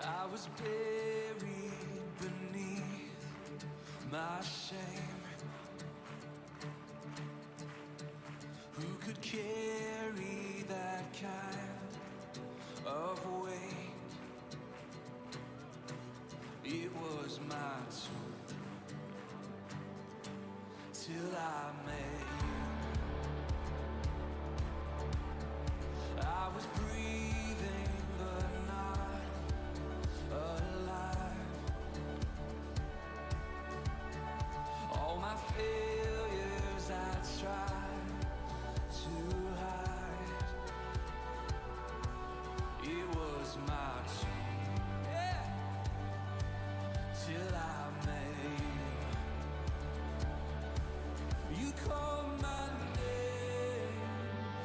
I was buried beneath my shame. Who could carry that kind of weight? It was my tomb till I met you. I was breathing but not alive. All my failures I tried to hide. It was my tomb, yeah, till I met you. You called my name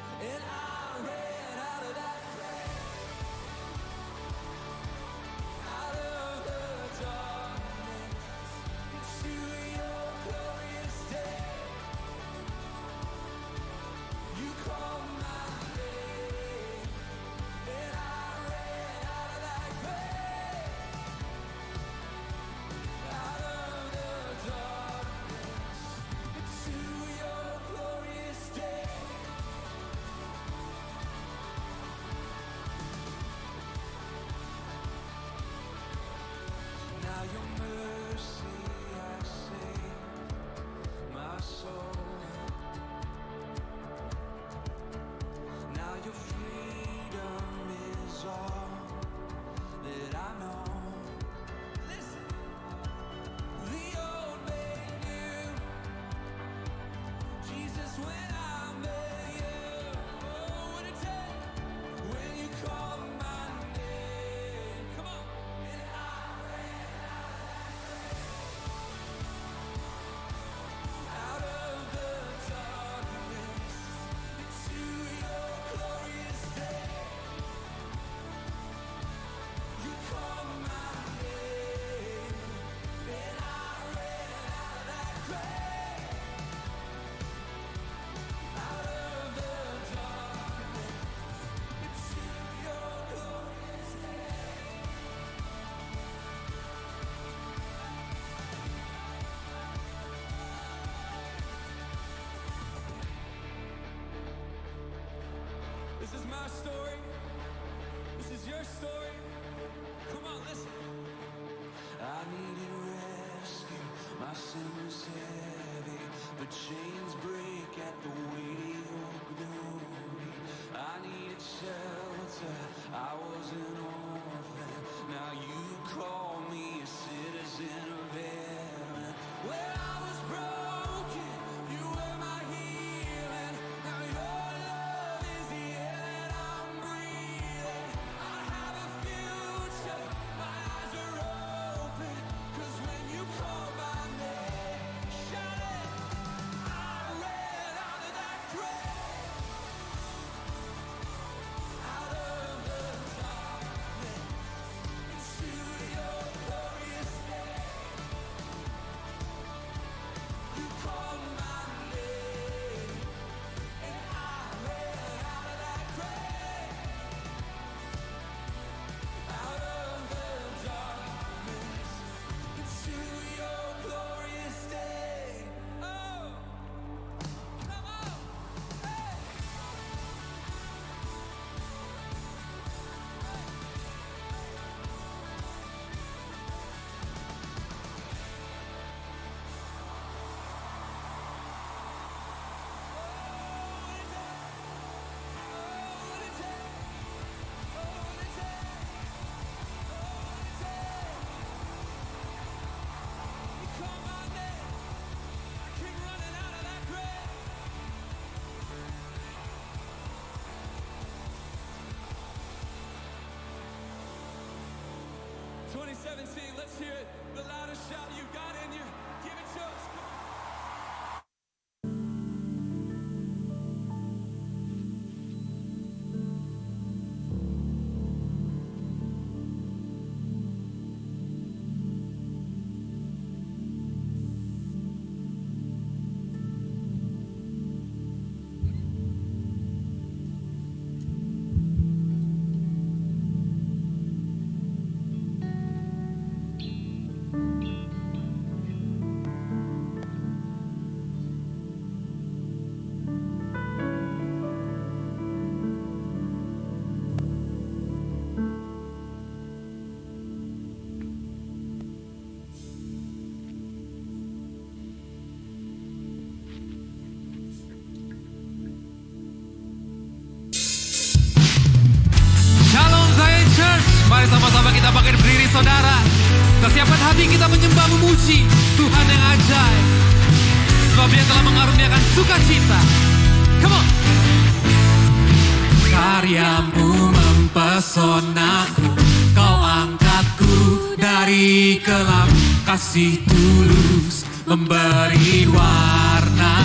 and I ran out of that grave, out of the darkness into your glorious day. You called my name and I ran out of that grave, out of the darkness into your glorious day. Now your mercy has saved my soul. Now your freedom is all that I know. Listen, the old man knew Jesus when I met you. Oh, what a day when you called my name. Come on, and I ran out of the darkness into your glorious day. You called my name and I ran out of that grave, out of the darkness into your glorious day. This is my story. This is your story. Come on, listen. I needed rescue. My sin was heavy, but chains break at the weight of your glory. I needed shelter. I was an orphan. Now you call me a citizen of heaven. When I was broken, you were my healing. Now your love is the air that I'm breathing. I have a future. My eyes are open. 'Cause when you call my name, shout it. I ran out of that grave, out of the darkness into your glorious day. You called my name and I ran out of that grave, out of the darkness into your glorious day. Oh, come on, hey. Let's hear it. The loudest shout you've got in you. Give it to us. Come on. saudara, kita siapkan hati kita menyembah memuji Tuhan yang ajaib. Sebab Dia telah mengaruniakan sukacita. Come on. Karyamu mempesonaku, kau angkatku dari kelam, kasih tulus memberi warna.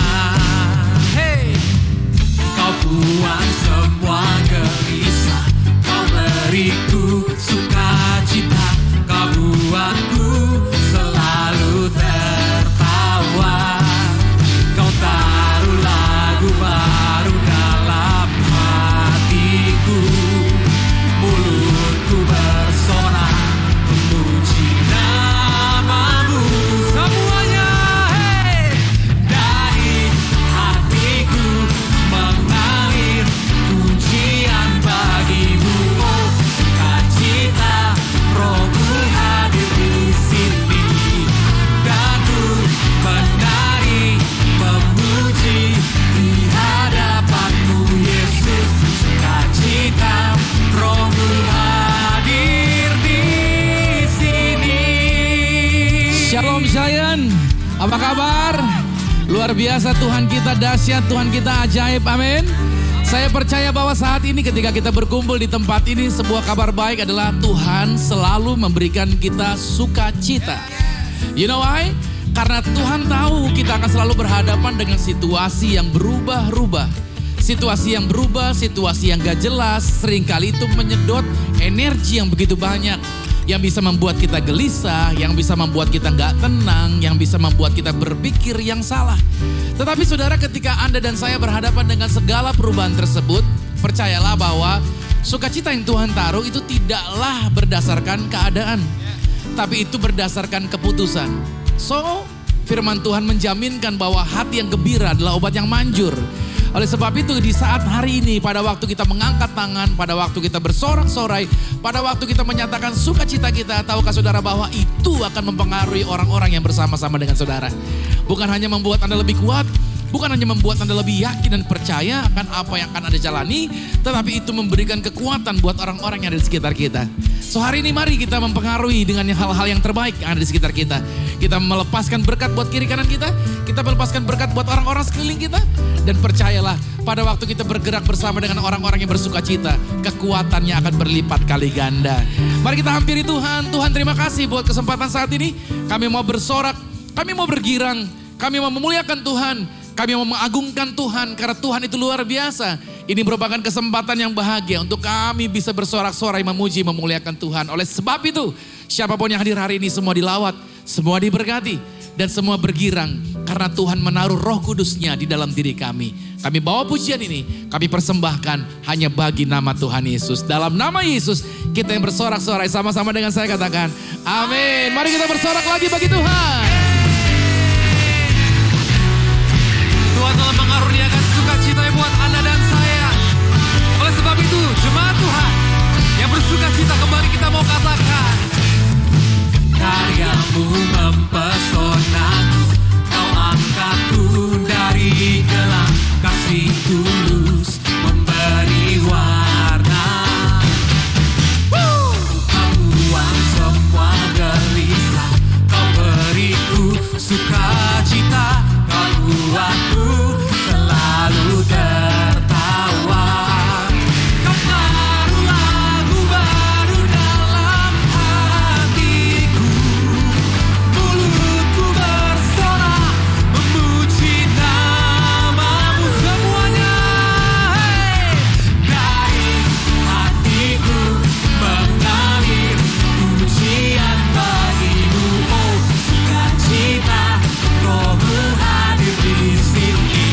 Hey, kau buang semua gelisah, kau beriku sukacita, kau buatku selalu tertawa. Kau taruh lagu baru dalam hatiku, mulutku bersorak memuji namamu. Semuanya, hey! Dari hatiku mengalir pujian bagimu, oh sukacita, Rohmu hadir di sini, dan ku menari memuji di hadapanmu Yesus. Sukacita, Rohmu hadir di sini. Shalom Zion, apa kabar? Luar biasa, Tuhan kita dahsyat, Tuhan kita ajaib, amin. Saya percaya bahwa saat ini ketika kita berkumpul di tempat ini, sebuah kabar baik adalah Tuhan selalu memberikan kita sukacita. You know why? Karena Tuhan tahu kita akan selalu berhadapan dengan situasi yang berubah-ubah. Situasi yang berubah, situasi yang gak jelas, seringkali itu menyedot energi yang begitu banyak. Yang bisa membuat kita gelisah, yang bisa membuat kita gak tenang, yang bisa membuat kita berpikir yang salah. Tetapi saudara, ketika Anda dan saya berhadapan dengan segala perubahan tersebut, percayalah bahwa sukacita yang Tuhan taruh itu tidaklah berdasarkan keadaan, tapi itu berdasarkan keputusan. So, firman Tuhan menjaminkan bahwa hati yang gembira adalah obat yang manjur. Oleh sebab itu di saat hari ini, pada waktu kita mengangkat tangan, pada waktu kita bersorak-sorai, pada waktu kita menyatakan sukacita kita, tahukah saudara bahwa itu akan mempengaruhi orang-orang yang bersama-sama dengan saudara. Bukan hanya membuat Anda lebih kuat, bukan hanya membuat Anda lebih yakin dan percaya akan apa yang akan Anda jalani, tetapi itu memberikan kekuatan buat orang-orang yang ada di sekitar kita. So hari ini mari kita mempengaruhi dengan hal-hal yang terbaik yang ada di sekitar kita. Kita melepaskan berkat buat kiri kanan kita melepaskan berkat buat orang-orang sekeliling kita. Dan percayalah, pada waktu kita bergerak bersama dengan orang-orang yang bersuka cita, kekuatannya akan berlipat kali ganda. Mari kita hampiri Tuhan. Tuhan, terima kasih buat kesempatan saat ini. Kami mau bersorak, kami mau bergirang, kami mau memuliakan Tuhan, kami mau mengagungkan Tuhan karena Tuhan itu luar biasa. Ini merupakan kesempatan yang bahagia untuk kami bisa bersorak-sorai memuji, memuliakan Tuhan. Oleh sebab itu, siapapun yang hadir hari ini semua dilawat, semua diberkati, dan semua bergirang karena Tuhan menaruh Roh Kudus-Nya di dalam diri kami. Kami bawa pujian ini, kami persembahkan hanya bagi nama Tuhan Yesus. Dalam nama Yesus, kita yang bersorak-sorai sama-sama dengan saya katakan, amin. Mari kita bersorak lagi bagi Tuhan. Tuhan telah mengaruniakan sukacita buat Anda dan saya. Oleh sebab itu, jemaat Tuhan yang bersukacita, kembali kita mau katakan, karyamu mempesonaku, kau angkatku dari kelam, kasih tulus memberi warna. Kau buang semua gelisah, kau beriku sukacita, kau buatku selalu tertawa. Kau taruh lagu baru dalam hatiku, mulutku bersorak memuji namamu. Semuanya, hey! Dari hatiku mengalir pujian bagimu, oh sukacita, Rohmu hadir di sini,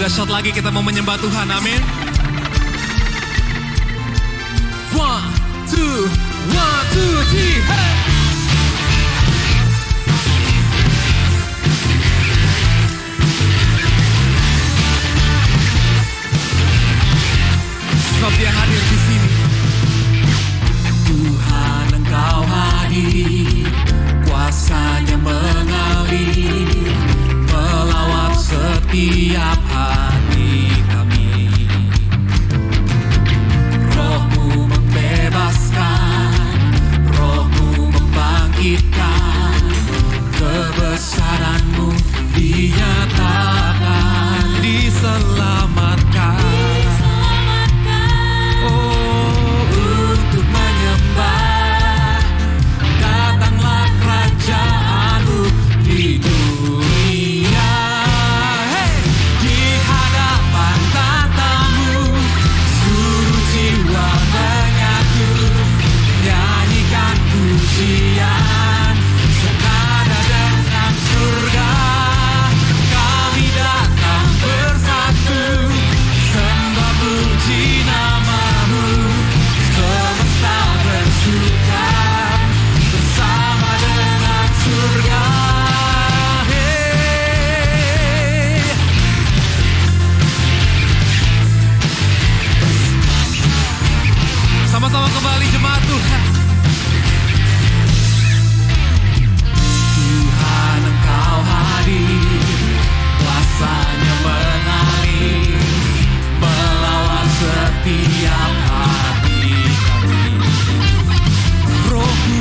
Lebih dahsyat lagi kita mau menyembah Tuhan, amin. 1, 2, 3, hey! Sebab Dia hadir di sini. Tuhan Engkau hadir, kuasa-Nya mengalir, melawat setiap hati kami. Roh-Mu membebaskan, Roh-Mu membangkitkan, kebesaran-Mu dinyatakan, diselamatkan. Untuk menyembah, datanglah kerajaan-Mu di dunia. Hey! Di hadapan tatamu, seluruh jiwa menyatu, nyanyikan pujian, senada dengan surga. Kami datang bersatu, sembah puji nama-Mu, semesta bersuka bersama dengan surga. Hey. Sama-sama kembali jemaat Tuhan. Tuhan Engkau hadir, kuasa-Nya mengalir, melawan setiap hati kami. Roh-Mu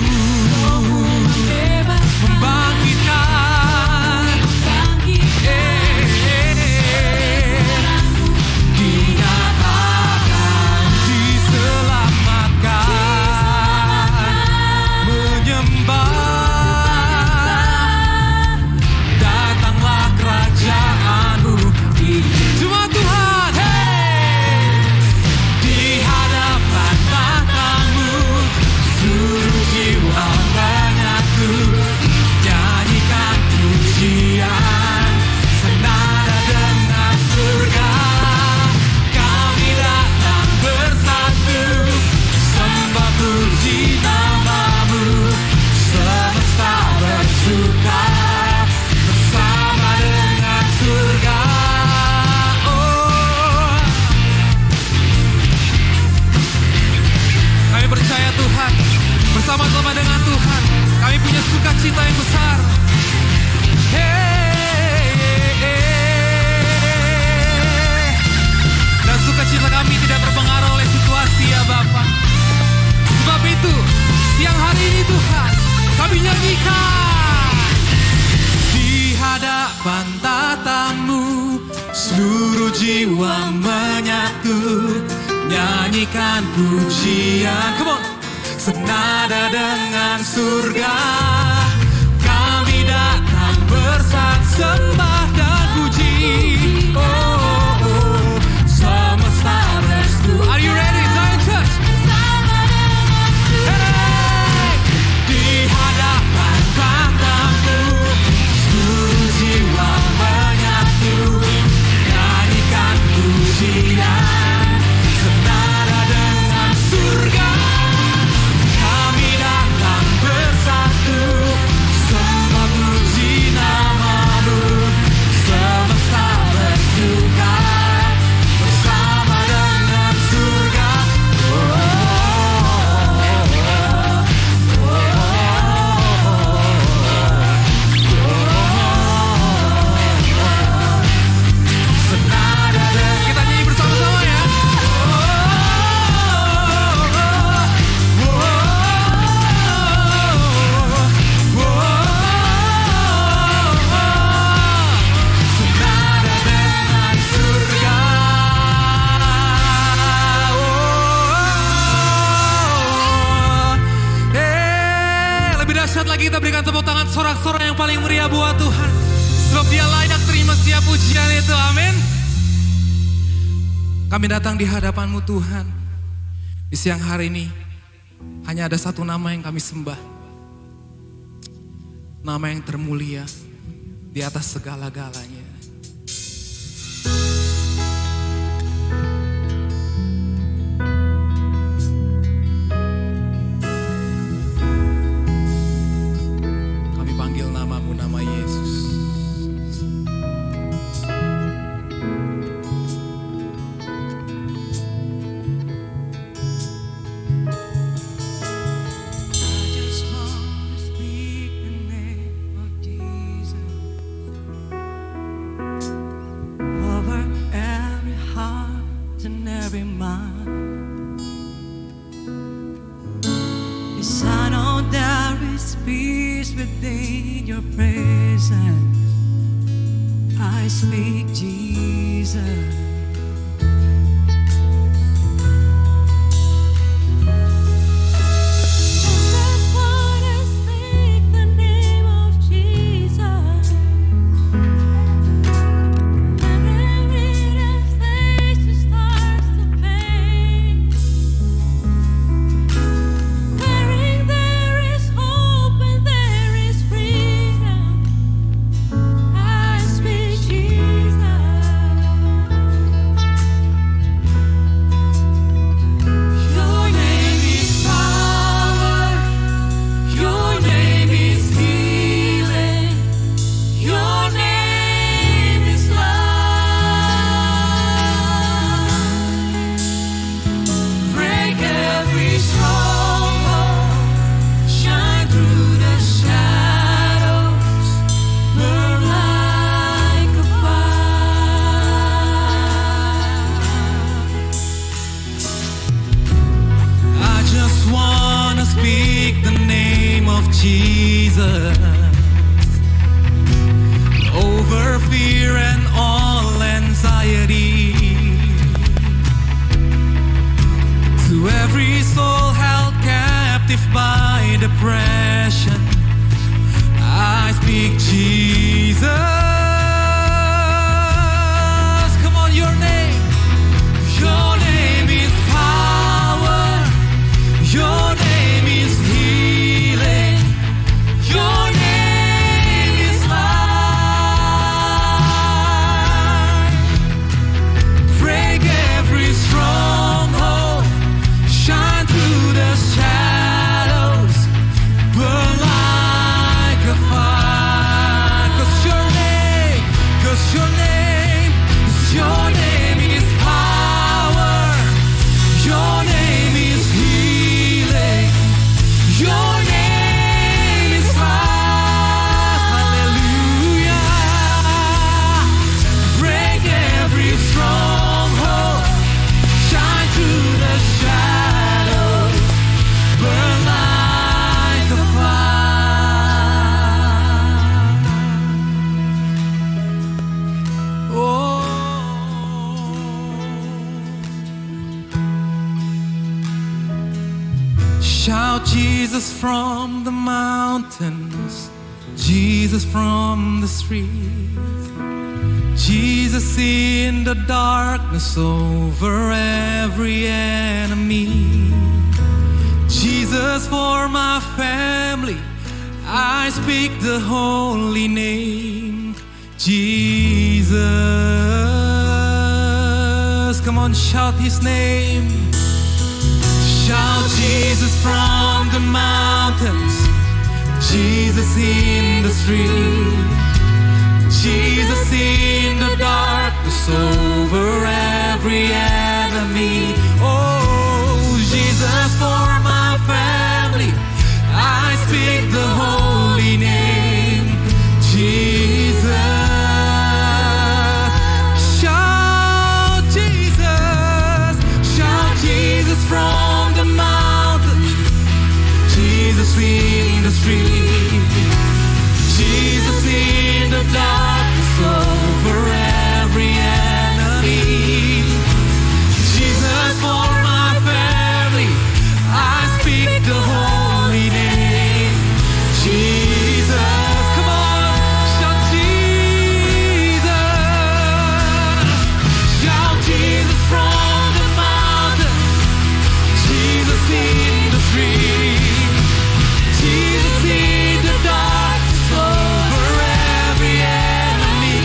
membangkitkan, dinyatakan, diselamatkan, menyembah, datanglah kerajaan-Mu di Jemaat Tuhan, hey! Di hadapan tahta-Mu, seluruh jiwa menyatu, nyanyikan pujian, senada dengan surga. Kami datang bersatu, sembah puji nama-Mu, semesta bersuka bersama dengan surga. Oh, kami percaya Tuhan, bersama-sama dengan Tuhan, kami punya sukacita yang besar. Dan sukacita kami tidak terpengaruh oleh situasi ya Bapa. Sebab itu, siang hari ini Tuhan, kami nyanyikan. Di hadapan tatamu, seluruh jiwa menyatu, nyanyikan pujian. Come on. Senada dengan surga, kami datang bersatu, sembah dan puji. Oh, oh, oh. Semesta berseru. Are you ready, Zion Church? Hey! Di hadapan tahta-Mu, seluruh jiwa menyatu, nyanyikan pujian, senada dengan surga. Kami datang bersatu, sembah puji nama-Mu, semesta bersuka bersama dengan surga. Senada dengan kita nyanyi bersama-sama ya. Senada dengan surga. Lebih dahsyat lagi kita berikan tepuk tangan sorak-sorai yang paling meriah buat Tuhan. Sebab Dia layak terima setiap pujian itu, amin. Kami datang di hadapan-Mu Tuhan. Di siang hari ini, hanya ada satu nama yang kami sembah. Nama yang termulia di atas segala-galanya. is peace within your presence. I speak Jesus. Speak the name of Jesus over fear and all anxiety. To every soul held captive by depression, I speak Jesus. Come on, your name. Your name is power. Your name is healing. Your name is life. Break every stronghold. Shine through the shadows. Burn like a fire. 'Cause your name is power. Your name is healing. Your name is life. Hallelujah. Break every stronghold. Shine through the shadows. Burn like a fire. Oh. Shout Jesus from the mountains, Jesus from the streets, Jesus in the darkness over every enemy, Jesus for my family, I speak the holy name, Jesus. Come on, shout his name. Shout Jesus from the mountains, Jesus in the street, Jesus in the darkness over every enemy. Oh, Jesus for my family, I speak the holy name, Jesus. Shout Jesus, shout Jesus from the mountain, Jesus in the street, Jesus in the darkness over every enemy, Jesus for my family, I speak the holy name, Jesus. Come on, shout Jesus, shout Jesus from the mountain, Jesus in the street, Jesus in the darkness over every enemy,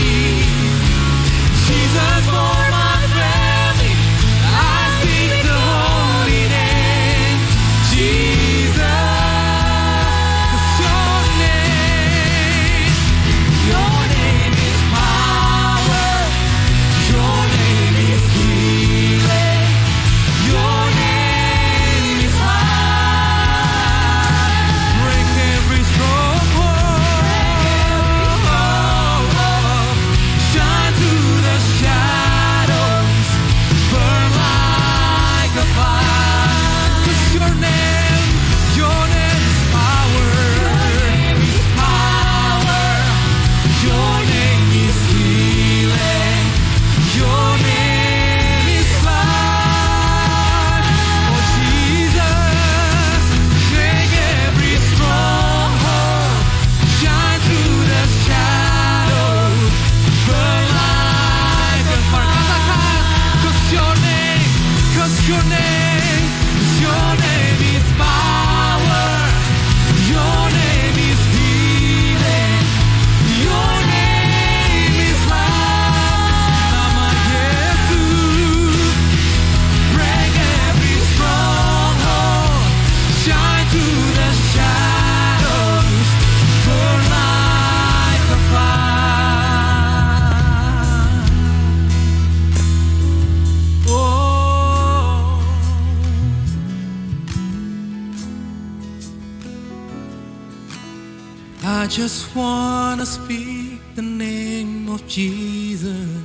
I just wanna speak the name of Jesus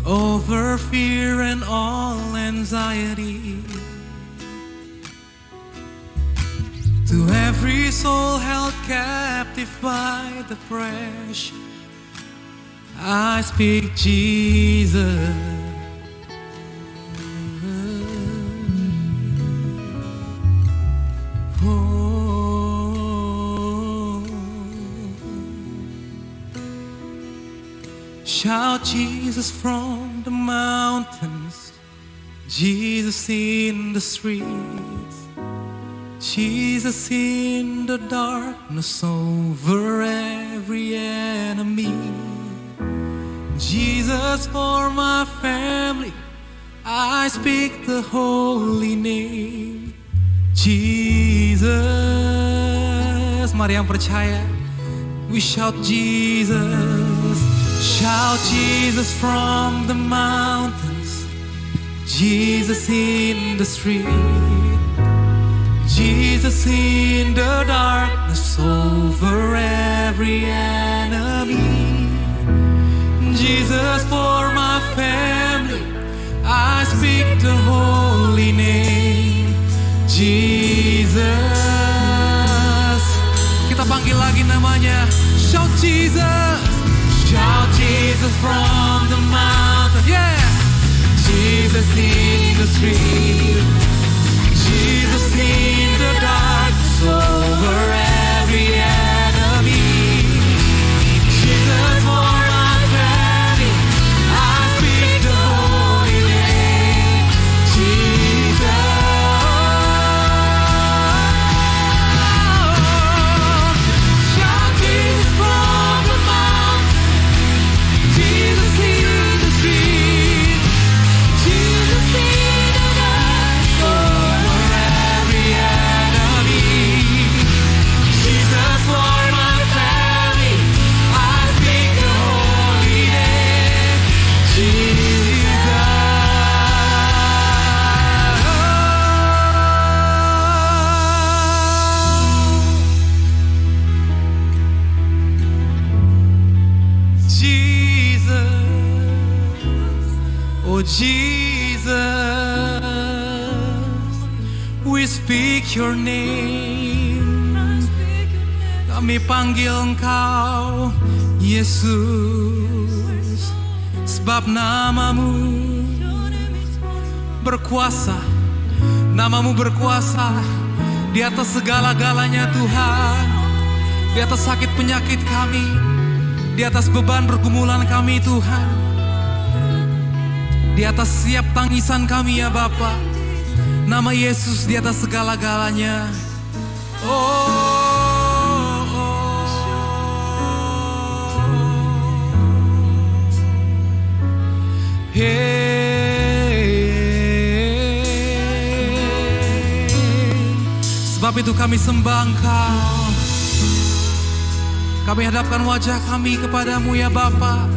over fear and all anxiety. To every soul held captive by the pressure, I speak Jesus. Shout Jesus from the mountains, Jesus in the streets, Jesus in the darkness over every enemy. Jesus for my family, I speak the holy name Jesus. Mari yang percaya, we shout Jesus. Shout Jesus from the mountains, Jesus in the street, Jesus in the darkness over every enemy. Jesus for my family, I speak the holy name Jesus. Kita panggil lagi namanya. Shout Jesus. Shout Jesus from the mountain, yeah. Jesus in the street, Jesus in the darkness over every enemy. Jesus for my family, I speak the holy name Jesus. Shout Jesus from the mountain, Jesus in the street, Jesus in the dark over every enemy. Jesus for my family, I speak the holy name Jesus. Oh Jesus, we speak your name. Kami panggil engkau Yesus, sebab namamu berkuasa. Namamu berkuasa di atas segala-galanya Tuhan. Di atas sakit penyakit kami, di atas beban pergumulan kami Tuhan. Di atas setiap tangisan kami ya Bapa. Nama Yesus di atas segala-galanya. Sebab itu kami sembah Engkau. Kami hadapkan wajah kami kepadamu ya Bapa.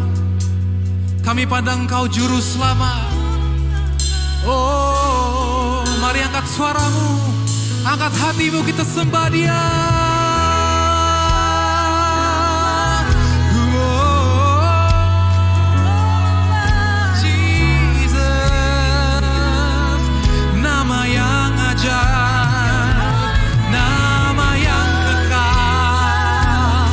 Kami pandang Engkau Juru Selamat. Oh, mari angkat suaramu, angkat hatimu, kita sembah Dia. Jesus, nama yang ajaib, nama yang kekal,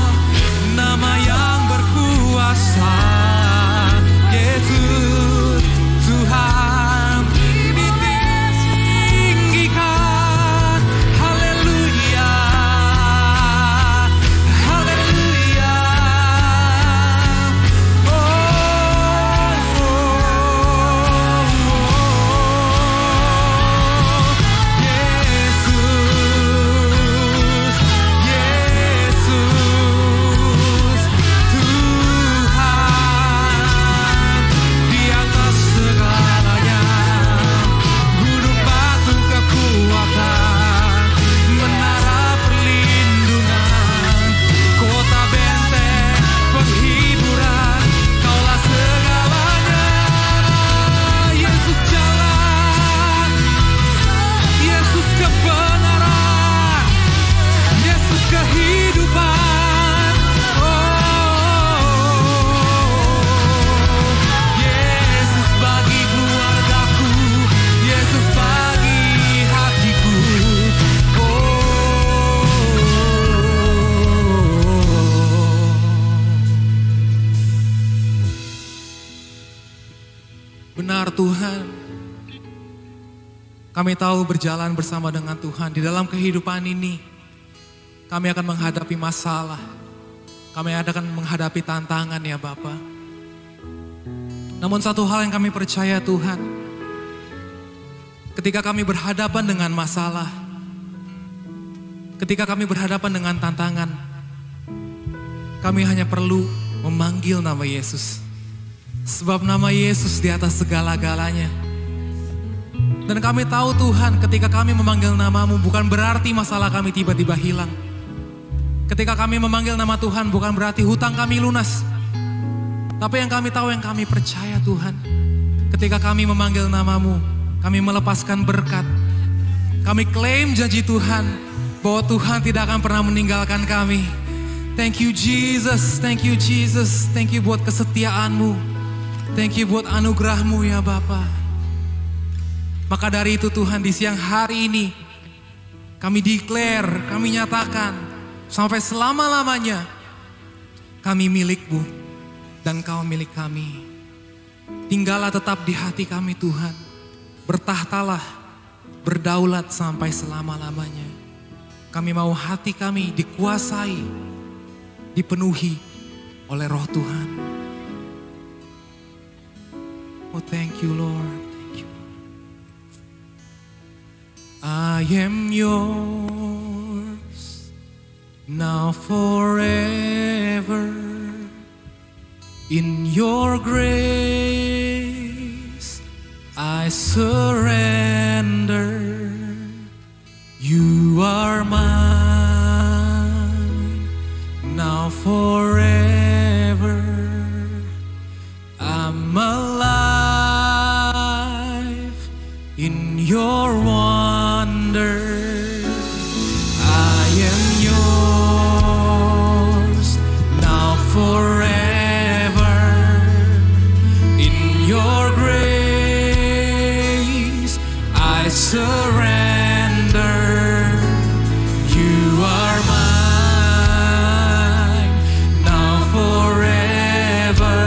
nama yang berkuasa. Yesus, Tuhan ditinggikan, haleluya. Kami tahu berjalan bersama dengan Tuhan di dalam kehidupan ini. Kami akan menghadapi masalah. Kami akan menghadapi tantangan ya Bapa. Namun satu hal yang kami percaya Tuhan. Ketika kami berhadapan dengan masalah. Ketika kami berhadapan dengan tantangan. Kami hanya perlu memanggil nama Yesus. Sebab nama Yesus di atas segala-galanya. Dan kami tahu Tuhan, ketika kami memanggil nama-Mu bukan berarti masalah kami tiba-tiba hilang. Ketika kami memanggil nama Tuhan bukan berarti hutang kami lunas. Tapi yang kami tahu, yang kami percaya Tuhan, ketika kami memanggil nama-Mu, kami melepaskan berkat. Kami klaim janji Tuhan, bahwa Tuhan tidak akan pernah meninggalkan kami. Thank you Jesus, thank you Jesus, thank you buat kesetiaan-Mu. Thank you buat anugerah-Mu ya Bapa. Maka dari itu Tuhan, di siang hari ini kami declare, kami nyatakan sampai selama-lamanya kami milik-Mu dan Kau milik kami. Tinggallah tetap di hati kami Tuhan. Bertahtalah, berdaulat sampai selama-lamanya. Kami mau hati kami dikuasai, dipenuhi oleh Roh Tuhan. Oh thank you Lord. I am yours now forever. In your grace I surrender. You are mine now forever. I'm alive in your wonder. I am yours now forever. In your grace I surrender. You are mine now forever.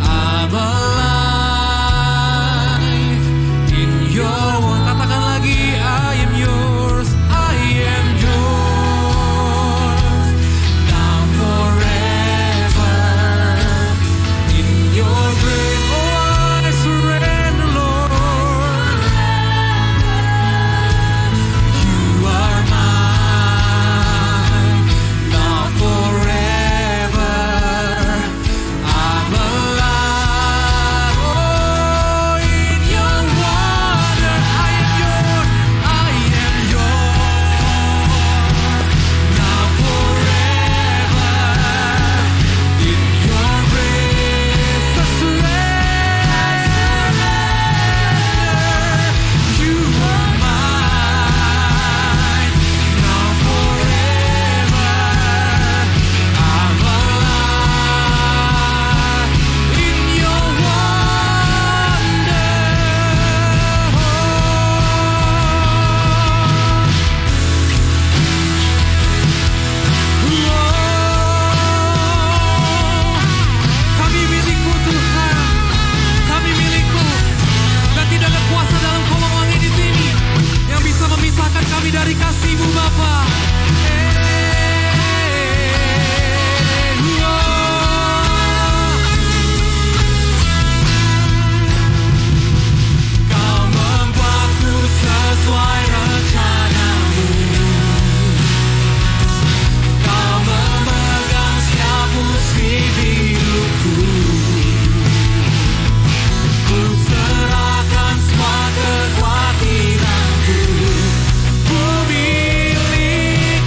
I'm alive in your wonder. Katakan lagi, I am yours, I am yours now forever. In your grace, oh I surrender Lord. You are mine now forever. I'm alive, oh in your wonder. I am yours, I am yours now forever. In your grace I surrender. You are mine now forever. I'm alive in your wonder. Kami milik-Mu Tuhan, kami milik-Mu, dan tidak ada kuasa dalam kolong langit di sini yang bisa memisahkan kami dari kasih-Mu Bapa. Kau membuatku sesuai rencana-Mu. Kau memegang setiap musik hidupku. Ku serahkan semua kekhawatiranku. Ku milik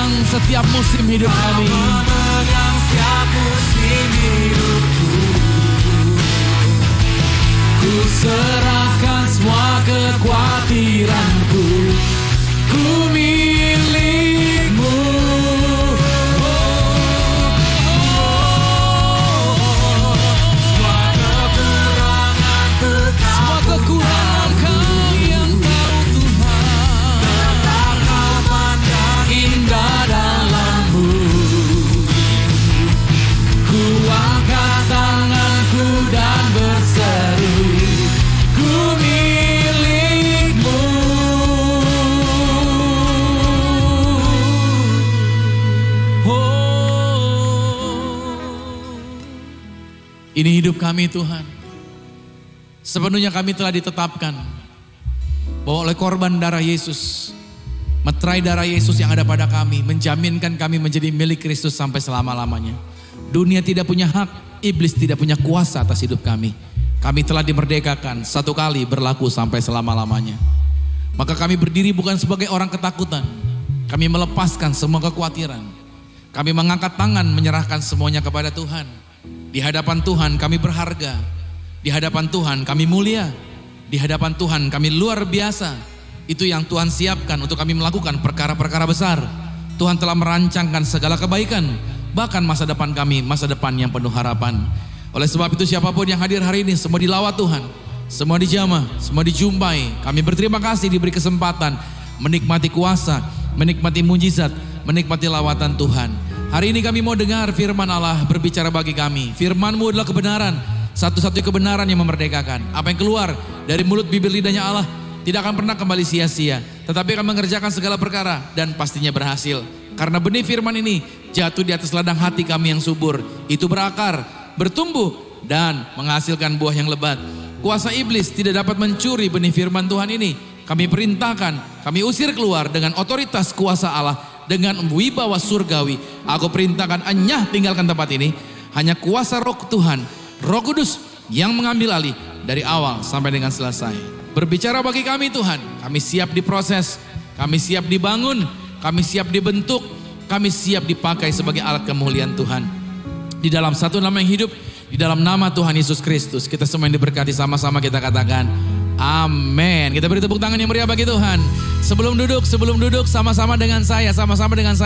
memegang setiap musim hidup kami. Memegang setiap musim hidupku. Ku serahkan semua kekhawatiranku. Ku milikmu. Semua kekurangan Kau yang tahu Tuhan. tetap kau pandang Indah dalammu. Ku angkat tanganku dan berseru. Ku milikmu. Ini hidup kami Tuhan. Sepenuhnya kami telah ditetapkan bahwa oleh korban darah Yesus, meterai darah Yesus yang ada pada kami, menjaminkan kami menjadi milik Kristus sampai selama-lamanya. Dunia tidak punya hak, iblis tidak punya kuasa atas hidup kami. Kami telah dimerdekakan, satu kali berlaku sampai selama-lamanya. Maka kami berdiri bukan sebagai orang ketakutan. Kami melepaskan semua kekhawatiran. Kami mengangkat tangan menyerahkan semuanya kepada Tuhan. Di hadapan Tuhan kami berharga. Di hadapan Tuhan kami mulia. Di hadapan Tuhan kami luar biasa. Itu yang Tuhan siapkan untuk kami melakukan perkara-perkara besar. Tuhan telah merancangkan segala kebaikan. Bahkan masa depan kami, masa depan yang penuh harapan. Oleh sebab itu siapapun yang hadir hari ini, semua dilawat Tuhan. Semua dijamah, semua dijumpai. Kami berterima kasih diberi kesempatan menikmati kuasa, menikmati mujizat, menikmati lawatan Tuhan. Hari ini kami mau dengar firman Allah berbicara bagi kami. Firman-Mu adalah kebenaran, satu-satunya kebenaran yang memerdekakan. Apa yang keluar dari mulut bibir lidahnya Allah tidak akan pernah kembali sia-sia, tetapi akan mengerjakan segala perkara dan pastinya berhasil. Karena benih firman ini jatuh di atas ladang hati kami yang subur. Itu berakar, bertumbuh dan menghasilkan buah yang lebat. Kuasa iblis tidak dapat mencuri benih firman Tuhan ini. Kami perintahkan, kami usir keluar dengan otoritas kuasa Allah, dengan wibawa surgawi. Aku perintahkan enyah tinggalkan tempat ini. Hanya kuasa Roh Tuhan, Roh Kudus yang mengambil alih dari awal sampai dengan selesai. Berbicara bagi kami Tuhan, kami siap diproses, kami siap dibangun, kami siap dibentuk, kami siap dipakai sebagai alat kemuliaan Tuhan. Di dalam satu nama yang hidup, di dalam nama Tuhan Yesus Kristus, kita semua yang diberkati sama-sama kita katakan amin. Kita beri tepuk tangan yang meriah bagi Tuhan. Sebelum duduk sama-sama dengan saya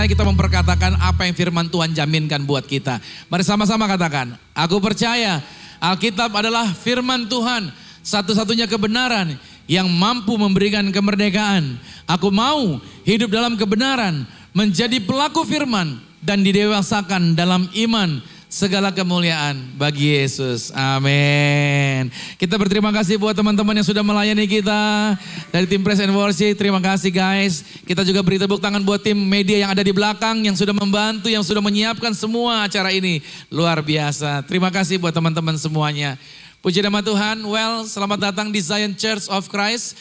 kita memperkatakan apa yang firman Tuhan jaminkan buat kita. Mari sama-sama katakan, aku percaya Alkitab adalah firman Tuhan, satu-satunya kebenaran yang mampu memberikan kemerdekaan. Aku mau hidup dalam kebenaran, menjadi pelaku firman dan didewasakan dalam iman. Segala kemuliaan bagi Yesus. Amin. Kita berterima kasih buat teman-teman yang sudah melayani kita dari tim Praise and Worship. Terima kasih guys. Kita juga beri tepuk tangan buat tim media yang ada di belakang, yang sudah membantu, yang sudah menyiapkan semua acara ini. Luar biasa. Terima kasih buat teman-teman semuanya. Puji nama Tuhan. Well, selamat datang di Zion Church of Christ.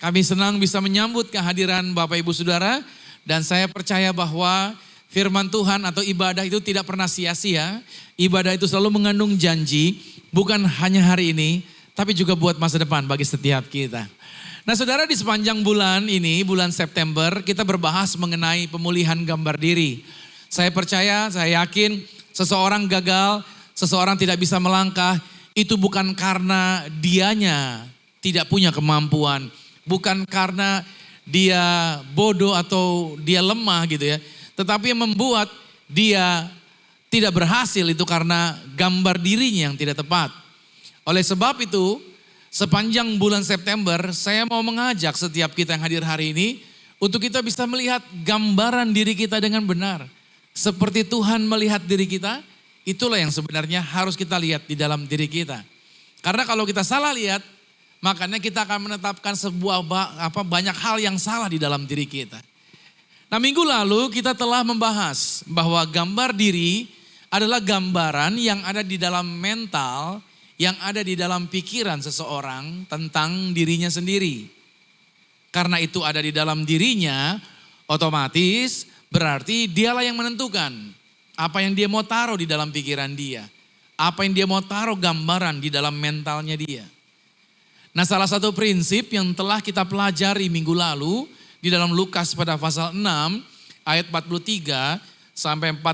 Kami senang bisa menyambut kehadiran Bapak Ibu Saudara. Dan saya percaya bahwa firman Tuhan atau ibadah itu tidak pernah sia-sia. Ibadah itu selalu mengandung janji, bukan hanya hari ini, tapi juga buat masa depan bagi setiap kita. Nah saudara, di sepanjang bulan ini, bulan September, kita berbahas mengenai pemulihan gambar diri. Saya percaya, saya yakin seseorang gagal, seseorang tidak bisa melangkah, itu bukan karena dianya tidak punya kemampuan, bukan karena dia bodoh atau dia lemah gitu ya. Tetapi yang membuat dia tidak berhasil itu karena gambar dirinya yang tidak tepat. Oleh sebab itu, sepanjang bulan September saya mau mengajak setiap kita yang hadir hari ini untuk kita bisa melihat gambaran diri kita dengan benar. Seperti Tuhan melihat diri kita, itulah yang sebenarnya harus kita lihat di dalam diri kita. Karena kalau kita salah lihat, makanya kita akan menetapkan banyak hal yang salah di dalam diri kita. Nah minggu lalu kita telah membahas bahwa gambar diri adalah gambaran yang ada di dalam mental, yang ada di dalam pikiran seseorang tentang dirinya sendiri. Karena itu ada di dalam dirinya, otomatis berarti dialah yang menentukan apa yang dia mau taruh di dalam pikiran dia. Apa yang dia mau taruh gambaran di dalam mentalnya dia. Nah salah satu prinsip yang telah kita pelajari minggu lalu, di dalam Lukas pada pasal 6, ayat 43 sampai 45,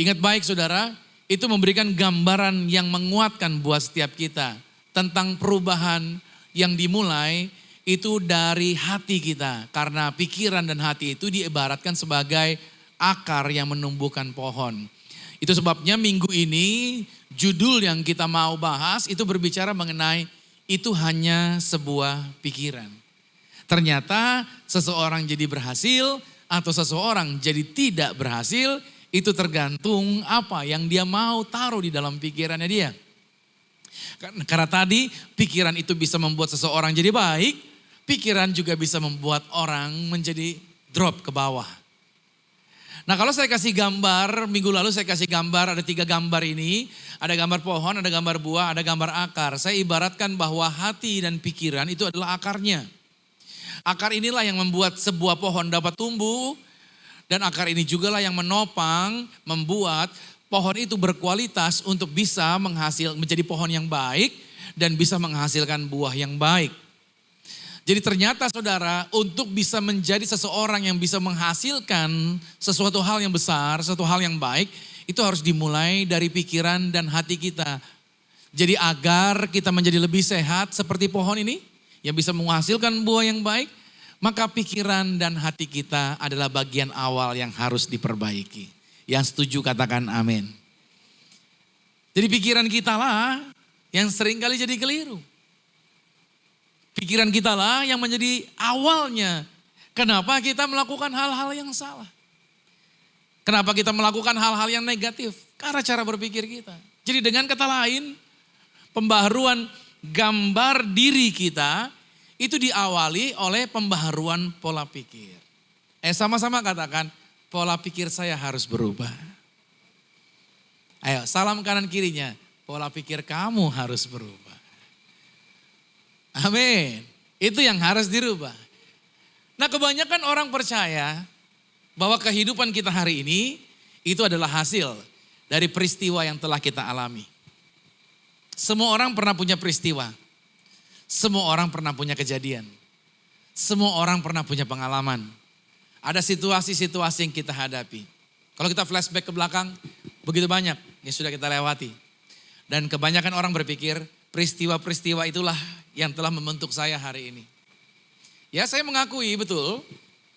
ingat baik saudara, itu memberikan gambaran yang menguatkan buat setiap kita tentang perubahan yang dimulai itu dari hati kita. Karena pikiran dan hati itu diibaratkan sebagai akar yang menumbuhkan pohon. Itu sebabnya minggu ini judul yang kita mau bahas itu berbicara mengenai itu hanya sebuah pikiran. Ternyata seseorang jadi berhasil atau seseorang jadi tidak berhasil itu tergantung apa yang dia mau taruh di dalam pikirannya dia. Karena tadi pikiran itu bisa membuat seseorang jadi baik, pikiran juga bisa membuat orang menjadi drop ke bawah. Nah kalau saya kasih gambar, minggu lalu saya kasih gambar, ada 3 gambar ini. Ada gambar pohon, ada gambar buah, ada gambar akar. Saya ibaratkan bahwa hati dan pikiran itu adalah akarnya. Akar inilah yang membuat sebuah pohon dapat tumbuh. Dan akar ini juga lah yang menopang, membuat pohon itu berkualitas untuk bisa menjadi pohon yang baik. Dan bisa menghasilkan buah yang baik. Jadi ternyata saudara, untuk bisa menjadi seseorang yang bisa menghasilkan sesuatu hal yang besar, sesuatu hal yang baik, itu harus dimulai dari pikiran dan hati kita. Jadi agar kita menjadi lebih sehat seperti pohon ini, yang bisa menghasilkan buah yang baik, maka pikiran dan hati kita adalah bagian awal yang harus diperbaiki. Yang setuju katakan amin. Jadi pikiran kita lah yang seringkali jadi keliru. Pikiran kita lah yang menjadi awalnya. Kenapa kita melakukan hal-hal yang salah? Kenapa kita melakukan hal-hal yang negatif? Karena cara berpikir kita. Jadi dengan kata lain, pembaharuan gambar diri kita itu diawali oleh pembaharuan pola pikir. Sama-sama katakan, pola pikir saya harus berubah. Ayo, salam kanan kirinya, pola pikir kamu harus berubah. Amin. Itu yang harus dirubah. Nah kebanyakan orang percaya bahwa kehidupan kita hari ini itu adalah hasil dari peristiwa yang telah kita alami. Semua orang pernah punya peristiwa. Semua orang pernah punya kejadian. Semua orang pernah punya pengalaman. Ada situasi-situasi yang kita hadapi. Kalau kita flashback ke belakang, begitu banyak yang sudah kita lewati. Dan kebanyakan orang berpikir peristiwa-peristiwa itulah yang telah membentuk saya hari ini. Ya saya mengakui betul,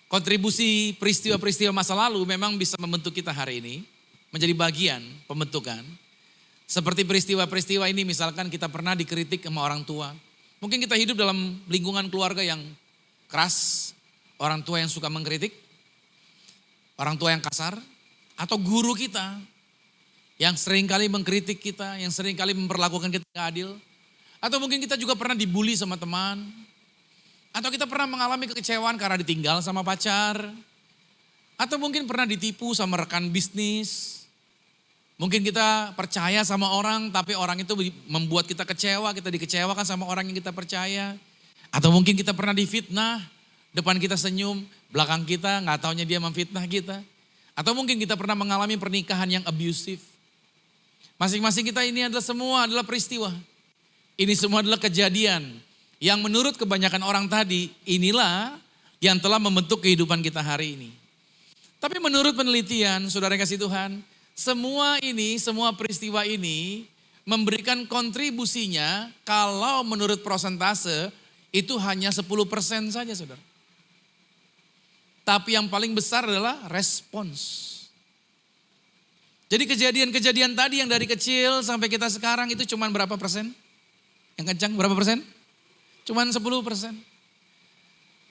kontribusi peristiwa-peristiwa masa lalu memang bisa membentuk kita hari ini. Menjadi bagian pembentukan. Seperti peristiwa-peristiwa ini misalkan kita pernah dikritik sama orang tua. Mungkin kita hidup dalam lingkungan keluarga yang keras. Orang tua yang suka mengkritik. Orang tua yang kasar. Atau guru kita yang seringkali mengkritik kita. Yang seringkali memperlakukan kita tidak adil. Atau mungkin kita juga pernah dibully sama teman. Atau kita pernah mengalami kekecewaan karena ditinggal sama pacar. Atau mungkin pernah ditipu sama rekan bisnis. Mungkin kita percaya sama orang tapi orang itu membuat kita kecewa. Kita dikecewakan sama orang yang kita percaya. Atau mungkin kita pernah difitnah. Depan kita senyum, belakang kita gak taunya dia memfitnah kita. Atau mungkin kita pernah mengalami pernikahan yang abusive. Masing-masing kita ini semua adalah peristiwa. Ini semua adalah kejadian yang menurut kebanyakan orang tadi inilah yang telah membentuk kehidupan kita hari ini. Tapi menurut penelitian, saudara yang kasih Tuhan, semua peristiwa ini memberikan kontribusinya kalau menurut prosentase itu hanya 10% saja saudara. Tapi yang paling besar adalah respons. Jadi kejadian-kejadian tadi yang dari kecil sampai kita sekarang itu cuma berapa persen? Yang kencang berapa persen? Cuman 10%.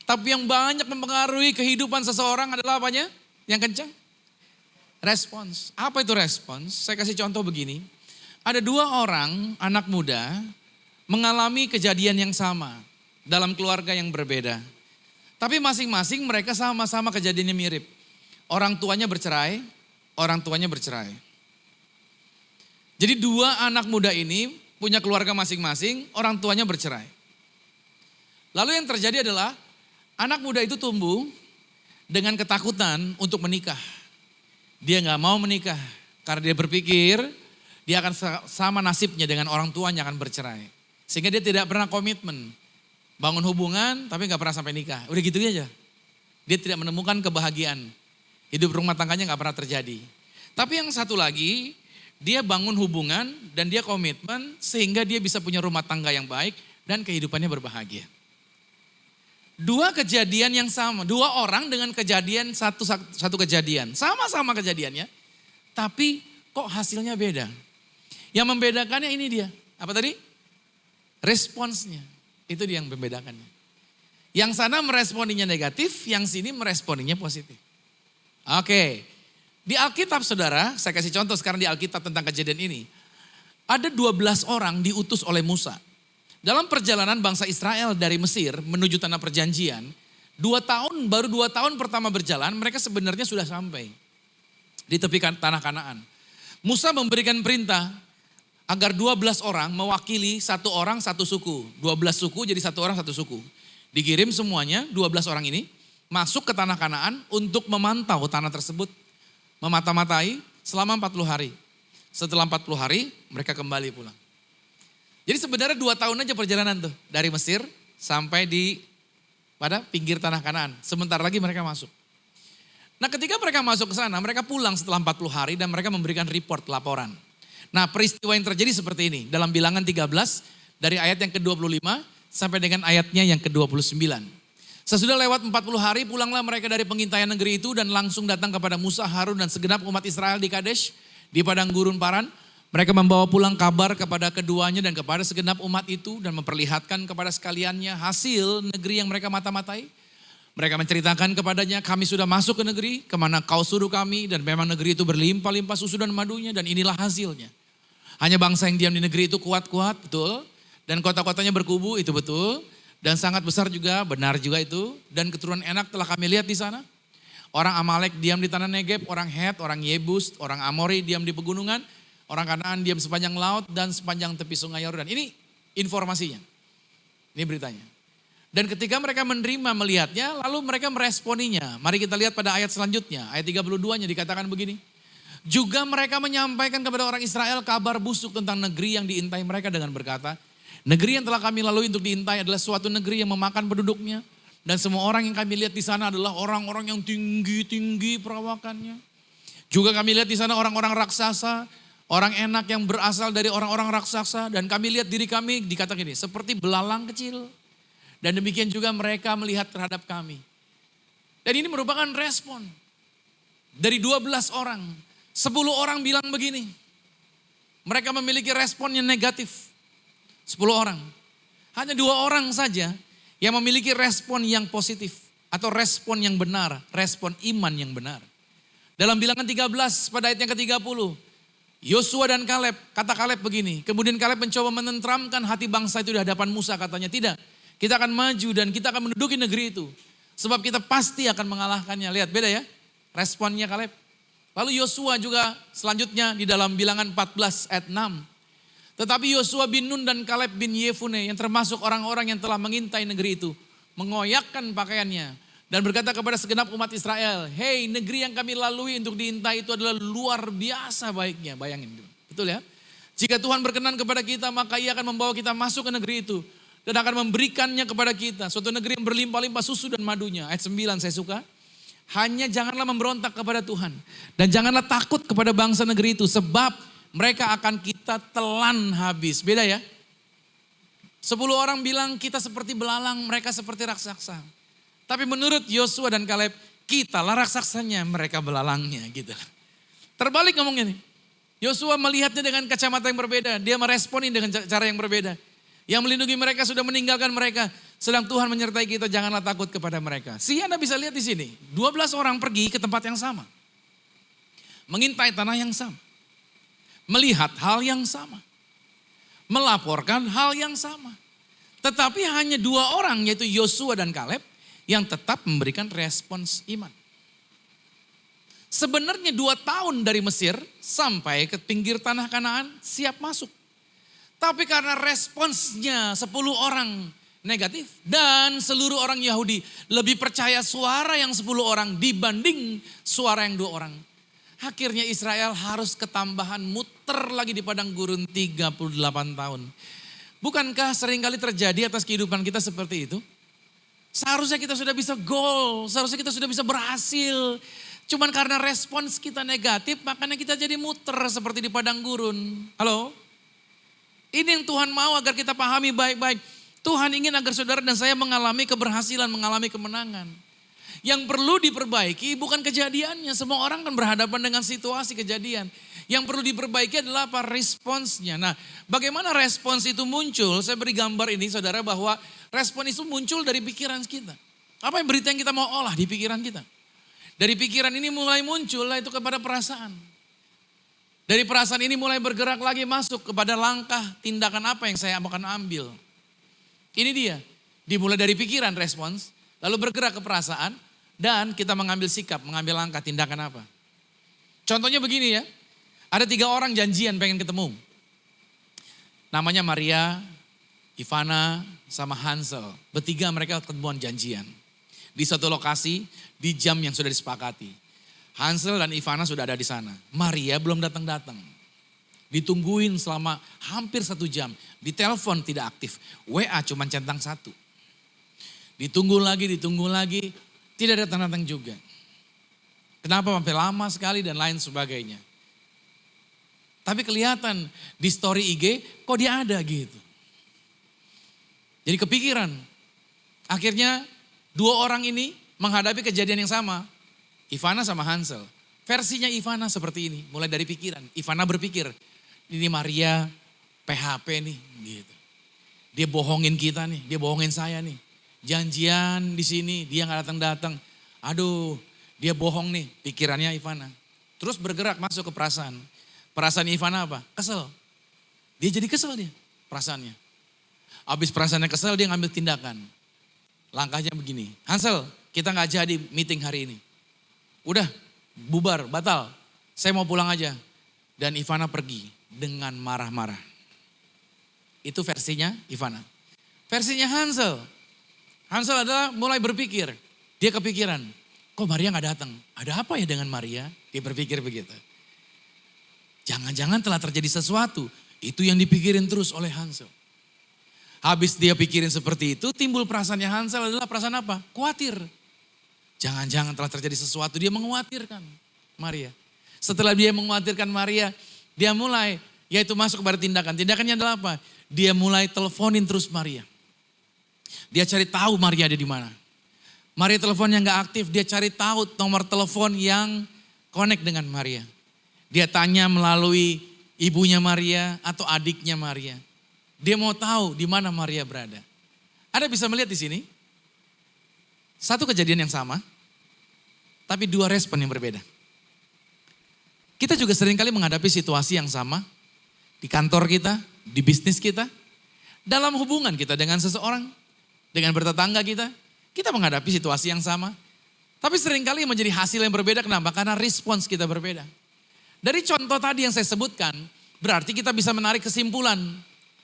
Tapi yang banyak mempengaruhi kehidupan seseorang adalah apanya? Yang kencang? Respons. Apa itu respons? Saya kasih contoh begini. Ada 2 orang anak muda mengalami kejadian yang sama dalam keluarga yang berbeda. Tapi masing-masing mereka sama-sama kejadiannya mirip. Orang tuanya bercerai, orang tuanya bercerai. Jadi 2 anak muda ini punya keluarga masing-masing, orang tuanya bercerai. Lalu yang terjadi adalah anak muda itu tumbuh dengan ketakutan untuk menikah. Dia gak mau menikah karena dia berpikir dia akan sama nasibnya dengan orang tuanya akan bercerai. Sehingga dia tidak pernah komitmen. Bangun hubungan tapi gak pernah sampai nikah. Udah gitu aja. Dia tidak menemukan kebahagiaan. Hidup rumah tangganya gak pernah terjadi. Tapi yang satu lagi, dia bangun hubungan dan dia komitmen sehingga dia bisa punya rumah tangga yang baik dan kehidupannya berbahagia. Dua kejadian yang sama, dua orang dengan kejadian satu kejadian. Sama-sama kejadiannya, tapi kok hasilnya beda. Yang membedakannya ini dia, apa tadi? Responsnya, itu dia yang membedakannya. Yang sana meresponinya negatif, yang sini meresponinya positif. Oke, di Alkitab saudara, saya kasih contoh sekarang di Alkitab tentang kejadian ini. Ada 12 orang diutus oleh Musa. Dalam perjalanan bangsa Israel dari Mesir menuju tanah perjanjian, baru 2 tahun pertama berjalan mereka sebenarnya sudah sampai di tepi tanah Kanaan. Musa memberikan perintah agar 12 orang mewakili satu orang satu suku. 12 suku jadi satu orang satu suku. Dikirim semuanya 12 orang ini masuk ke tanah Kanaan untuk memantau tanah tersebut. Memata-matai selama 40 hari. Setelah 40 hari mereka kembali pulang. Jadi sebenarnya 2 tahun aja perjalanan tuh. Dari Mesir sampai pada pinggir tanah Kanaan. Sebentar lagi mereka masuk. Nah ketika mereka masuk ke sana, mereka pulang setelah 40 hari dan mereka memberikan laporan. Nah peristiwa yang terjadi seperti ini. Dalam bilangan 13 dari ayat yang ke-25 sampai dengan ayatnya yang ke-29. Sesudah lewat 40 hari pulanglah mereka dari pengintaian negeri itu dan langsung datang kepada Musa, Harun dan segenap umat Israel di Kadesh, di padang gurun Paran. Mereka membawa pulang kabar kepada keduanya dan kepada segenap umat itu dan memperlihatkan kepada sekaliannya hasil negeri yang mereka mata-matai. Mereka menceritakan kepadanya, kami sudah masuk ke negeri kemana kau suruh kami dan memang negeri itu berlimpah-limpah susu dan madunya dan inilah hasilnya. Hanya bangsa yang diam di negeri itu kuat-kuat, betul. Dan kota-kotanya berkubu, itu betul. Dan sangat besar juga, benar juga itu. Dan keturunan enak telah kami lihat di sana. Orang Amalek diam di tanah Negeb, orang Het, orang Yebus, orang Amori diam di pegunungan. Orang Kanaan diam sepanjang laut dan sepanjang tepi sungai Yordan. Ini informasinya. Ini beritanya. Dan ketika mereka menerima melihatnya, lalu mereka meresponinya. Mari kita lihat pada ayat selanjutnya. Ayat 32-nya dikatakan begini. Juga mereka menyampaikan kepada orang Israel kabar busuk tentang negeri yang diintai mereka dengan berkata, negeri yang telah kami lalui untuk diintai adalah suatu negeri yang memakan penduduknya. Dan semua orang yang kami lihat di sana adalah orang-orang yang tinggi-tinggi perawakannya. Juga kami lihat di sana orang-orang raksasa, orang enak yang berasal dari orang-orang raksasa. Dan kami lihat diri kami, dikatakan ini, seperti belalang kecil. Dan demikian juga mereka melihat terhadap kami. Dan ini merupakan respon. Dari 12 orang, 10 orang bilang begini. Mereka memiliki respon yang negatif. 10 orang. Hanya 2 orang saja yang memiliki respon yang positif. Atau respon yang benar, respon iman yang benar. Dalam bilangan 13 pada ayat yang ke-30. Yosua dan Kaleb, kata Kaleb begini. Kemudian Kaleb mencoba menenteramkan hati bangsa itu di hadapan Musa, katanya tidak. Kita akan maju dan kita akan menduduki negeri itu. Sebab kita pasti akan mengalahkannya. Lihat beda ya responnya Kaleb. Lalu Yosua juga selanjutnya di dalam bilangan 14 ayat 6. Tetapi Yosua bin Nun dan Kaleb bin Yefune yang termasuk orang-orang yang telah mengintai negeri itu. Mengoyakkan pakaiannya. Dan berkata kepada segenap umat Israel, hei negeri yang kami lalui untuk diintai itu adalah luar biasa baiknya. Bayangin, betul ya? Jika Tuhan berkenan kepada kita maka ia akan membawa kita masuk ke negeri itu. Dan akan memberikannya kepada kita. Suatu negeri yang berlimpah-limpah susu dan madunya. Ayat 9 saya suka. Hanya janganlah memberontak kepada Tuhan. Dan janganlah takut kepada bangsa negeri itu. Sebab mereka akan kita telan habis. Beda ya? 10 orang bilang kita seperti belalang, mereka seperti raksasa. Tapi menurut Yosua dan Kaleb, kitalah raksasanya, mereka belalangnya gitu. Terbalik ngomongnya nih. Yosua melihatnya dengan kacamata yang berbeda. Dia meresponi dengan cara yang berbeda. Yang melindungi mereka sudah meninggalkan mereka. Sedang Tuhan menyertai kita, janganlah takut kepada mereka. Anda bisa lihat di sini. 12 orang pergi ke tempat yang sama. Mengintai tanah yang sama. Melihat hal yang sama. Melaporkan hal yang sama. Tetapi hanya 2 orang yaitu Yosua dan Kaleb yang tetap memberikan respons iman. Sebenarnya 2 tahun dari Mesir sampai ke pinggir tanah Kanaan siap masuk. Tapi karena responsnya 10 orang negatif dan seluruh orang Yahudi lebih percaya suara yang 10 orang dibanding suara yang 2 orang. Akhirnya Israel harus ketambahan muter lagi di padang gurun 38 tahun. Bukankah seringkali terjadi atas kehidupan kita seperti itu? Seharusnya kita sudah bisa goal, seharusnya kita sudah bisa berhasil. Cuman karena respons kita negatif, makanya kita jadi muter seperti di padang gurun. Halo? Ini yang Tuhan mau agar kita pahami baik-baik. Tuhan ingin agar saudara dan saya mengalami keberhasilan, mengalami kemenangan. Yang perlu diperbaiki bukan kejadiannya. Semua orang kan berhadapan dengan situasi kejadian. Yang perlu diperbaiki adalah apa? Responsnya. Nah, bagaimana respons itu muncul? Saya beri gambar ini saudara bahwa respon itu muncul dari pikiran kita. Apa yang berita yang kita mau olah di pikiran kita? Dari pikiran ini mulai muncul lah itu kepada perasaan. Dari perasaan ini mulai bergerak lagi masuk kepada langkah tindakan apa yang saya akan ambil. Ini dia, dimulai dari pikiran respons, lalu bergerak ke perasaan, dan kita mengambil sikap, mengambil langkah tindakan apa. Contohnya begini ya, ada 3 orang janjian pengen ketemu. Namanya Maria, Ivana, sama Hansel. Bertiga mereka ketemuan janjian. Di suatu lokasi, di jam yang sudah disepakati. Hansel dan Ivana sudah ada di sana. Maria belum datang-datang. Ditungguin selama hampir 1 jam. Ditelepon tidak aktif. WA cuma centang 1. Ditunggu lagi. Tidak datang-datang juga. Kenapa sampai lama sekali dan lain sebagainya. Tapi kelihatan di story IG kok dia ada gitu. Jadi kepikiran. Akhirnya 2 orang ini menghadapi kejadian yang sama. Ivana sama Hansel. Versinya Ivana seperti ini. Mulai dari pikiran. Ivana berpikir, ini Maria PHP nih. Gitu. Dia bohongin kita nih. Dia bohongin saya nih. Janjian di sini dia gak datang-datang. Aduh dia bohong nih. Pikirannya Ivana. Terus bergerak masuk ke perasaan. Perasaan Ivana apa? Kesel. Dia jadi kesel dia perasaannya. Habis perasaannya kesel dia ngambil tindakan. Langkahnya begini. Hansel, kita gak jadi meeting hari ini. Udah, bubar, batal. Saya mau pulang aja. Dan Ivana pergi dengan marah-marah. Itu versinya Ivana. Versinya Hansel. Hansel adalah mulai berpikir. Dia kepikiran, kok Maria gak datang? Ada apa ya dengan Maria? Dia berpikir begitu. Jangan-jangan telah terjadi sesuatu. Itu yang dipikirin terus oleh Hansel. Habis dia pikirin seperti itu, timbul perasaannya Hansel adalah perasaan apa? Khawatir. Jangan-jangan telah terjadi sesuatu, dia mengkhawatirkan Maria. Setelah dia mengkhawatirkan Maria, dia mulai, yaitu masuk kepada tindakan. Tindakannya adalah apa? Dia mulai teleponin terus Maria. Dia cari tahu Maria ada di mana. Maria teleponnya gak aktif, dia cari tahu nomor telepon yang connect dengan Maria. Dia tanya melalui ibunya Maria atau adiknya Maria. Dia mau tahu di mana Maria berada. Anda bisa melihat di sini. Satu kejadian yang sama. Tapi 2 respon yang berbeda. Kita juga seringkali menghadapi situasi yang sama. Di kantor kita, di bisnis kita. Dalam hubungan kita dengan seseorang. Dengan bertetangga kita. Kita menghadapi situasi yang sama. Tapi seringkali menjadi hasil yang berbeda. Kenapa? Karena respons kita berbeda. Dari contoh tadi yang saya sebutkan. Berarti kita bisa menarik kesimpulan.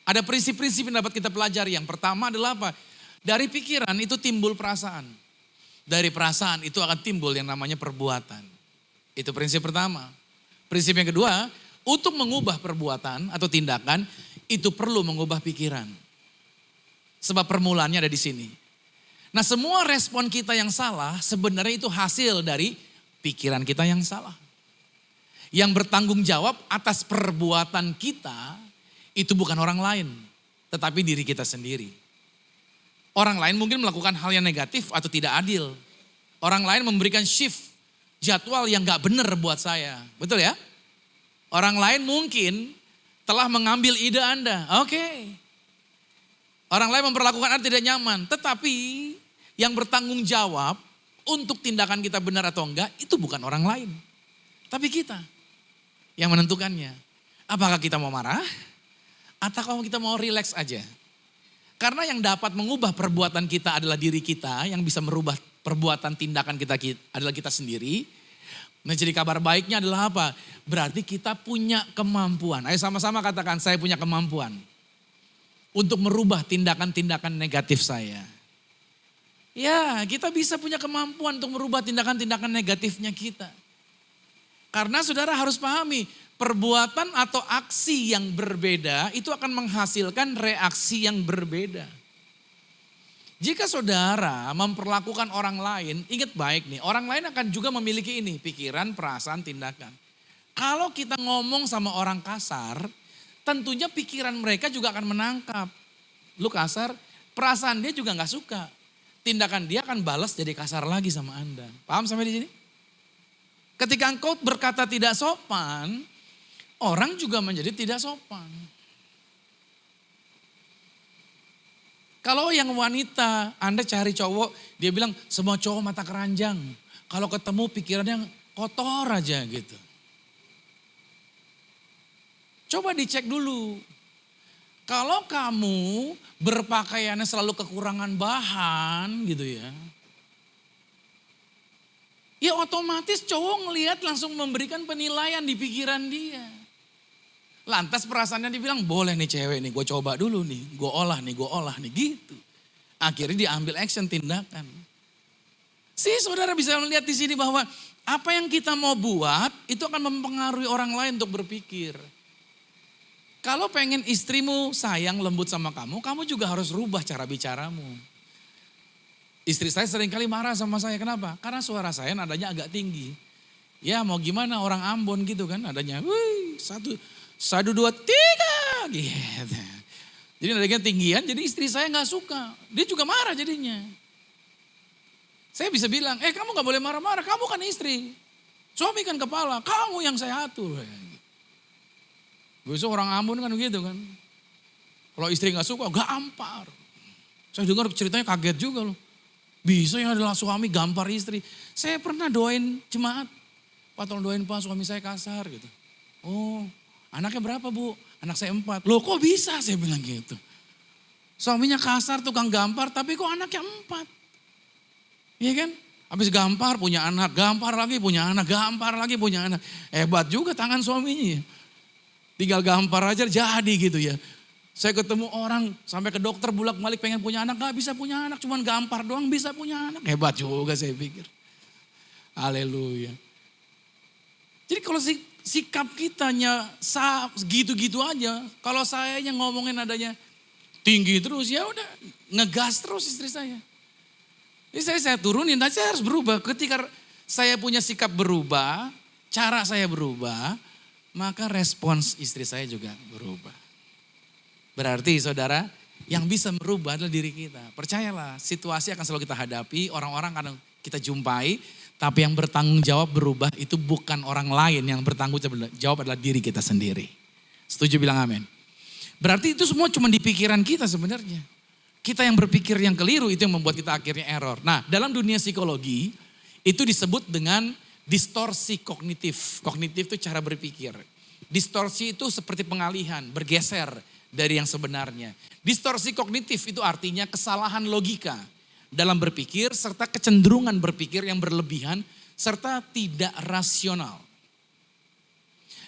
Ada prinsip-prinsip yang dapat kita pelajari. Yang pertama adalah apa? Dari pikiran itu timbul perasaan. Dari perasaan itu akan timbul yang namanya perbuatan. Itu prinsip pertama. Prinsip yang kedua, untuk mengubah perbuatan atau tindakan, itu perlu mengubah pikiran. Sebab permulaannya ada di sini. Nah, semua respon kita yang salah sebenarnya itu hasil dari pikiran kita yang salah. Yang bertanggung jawab atas perbuatan kita, itu bukan orang lain, tetapi diri kita sendiri. Orang lain mungkin melakukan hal yang negatif atau tidak adil. Orang lain memberikan shift jadwal yang gak benar buat saya. Betul ya? Orang lain mungkin telah mengambil ide Anda. Oke. Orang lain memperlakukan Anda tidak nyaman. Tetapi yang bertanggung jawab untuk tindakan kita benar atau enggak, itu bukan orang lain. Tapi kita yang menentukannya. Apakah kita mau marah? Atau kalau kita mau relax aja. Karena yang dapat mengubah perbuatan kita adalah diri kita. Yang bisa merubah perbuatan tindakan kita adalah kita sendiri. Nah, jadi kabar baiknya adalah apa? Berarti kita punya kemampuan. Ayo sama-sama katakan, saya punya kemampuan. Untuk merubah tindakan-tindakan negatif saya. Ya, kita bisa punya kemampuan untuk merubah tindakan-tindakan negatifnya kita. Karena saudara harus pahami, perbuatan atau aksi yang berbeda itu akan menghasilkan reaksi yang berbeda. Jika saudara memperlakukan orang lain, ingat baik nih, orang lain akan juga memiliki ini, pikiran, perasaan, tindakan. Kalau kita ngomong sama orang kasar, tentunya pikiran mereka juga akan menangkap. Lu kasar, perasaan dia juga gak suka. Tindakan dia akan balas jadi kasar lagi sama Anda. Paham sampai di sini? Ketika engkau berkata tidak sopan, orang juga menjadi tidak sopan. Kalau yang wanita, Anda cari cowok, dia bilang semua cowok mata keranjang. Kalau ketemu pikirannya kotor aja gitu. Coba dicek dulu. Kalau kamu berpakaiannya selalu kekurangan bahan gitu ya. Ya otomatis cowok ngelihat langsung memberikan penilaian di pikiran dia. Lantas perasaannya dibilang boleh nih cewek nih gue coba dulu nih. Gue olah nih gitu. Akhirnya diambil action tindakan. Saudara bisa melihat di sini bahwa apa yang kita mau buat itu akan mempengaruhi orang lain untuk berpikir. Kalau pengen istrimu sayang lembut sama kamu juga harus rubah cara bicaramu. Istri saya seringkali marah sama saya, kenapa? Karena suara saya nadanya agak tinggi. Ya mau gimana orang Ambon gitu kan, nadanya wih, satu, dua, tiga gitu. Jadi nadanya tinggian, jadi istri saya gak suka. Dia juga marah jadinya. Saya bisa bilang, kamu gak boleh marah-marah, kamu kan istri. Suami kan kepala, kamu yang saya atur. Biasanya orang Ambon kan begitu kan. Kalau istri gak suka, gampar. Saya dengar ceritanya kaget juga loh. Bisa yang adalah suami gampar istri. Saya pernah doain jemaat. Pak tolong doain Pak suami saya kasar gitu. Oh anaknya berapa Bu? Anak saya 4. Loh kok bisa saya bilang gitu. Suaminya kasar tukang gampar tapi kok anaknya 4. Iya kan? Habis gampar punya anak, gampar lagi punya anak, gampar lagi punya anak. Hebat juga tangan suaminya. Tinggal gampar aja jadi gitu ya. Saya ketemu orang sampai ke dokter bolak-balik pengen punya anak. Gak bisa punya anak, cuman gampar doang bisa punya anak. Hebat juga saya pikir. Haleluya. Jadi kalau sikap kitanya gitu-gitu aja. Kalau saya yang ngomongin adanya tinggi terus ya udah ngegas terus istri saya. Jadi saya turunin, saya harus berubah. Ketika saya punya sikap berubah, cara saya berubah, maka respons istri saya juga berubah. Berarti saudara, yang bisa merubah adalah diri kita. Percayalah, situasi akan selalu kita hadapi, orang-orang akan kita jumpai, tapi yang bertanggung jawab berubah itu bukan orang lain, yang bertanggung jawab adalah diri kita sendiri. Setuju bilang amin. Berarti itu semua cuma di pikiran kita sebenarnya. Kita yang berpikir yang keliru itu yang membuat kita akhirnya error. Nah, dalam dunia psikologi itu disebut dengan distorsi kognitif. Kognitif itu cara berpikir. Distorsi itu seperti pengalihan, bergeser dari yang sebenarnya. Distorsi kognitif itu artinya kesalahan logika dalam berpikir serta kecenderungan berpikir yang berlebihan serta tidak rasional.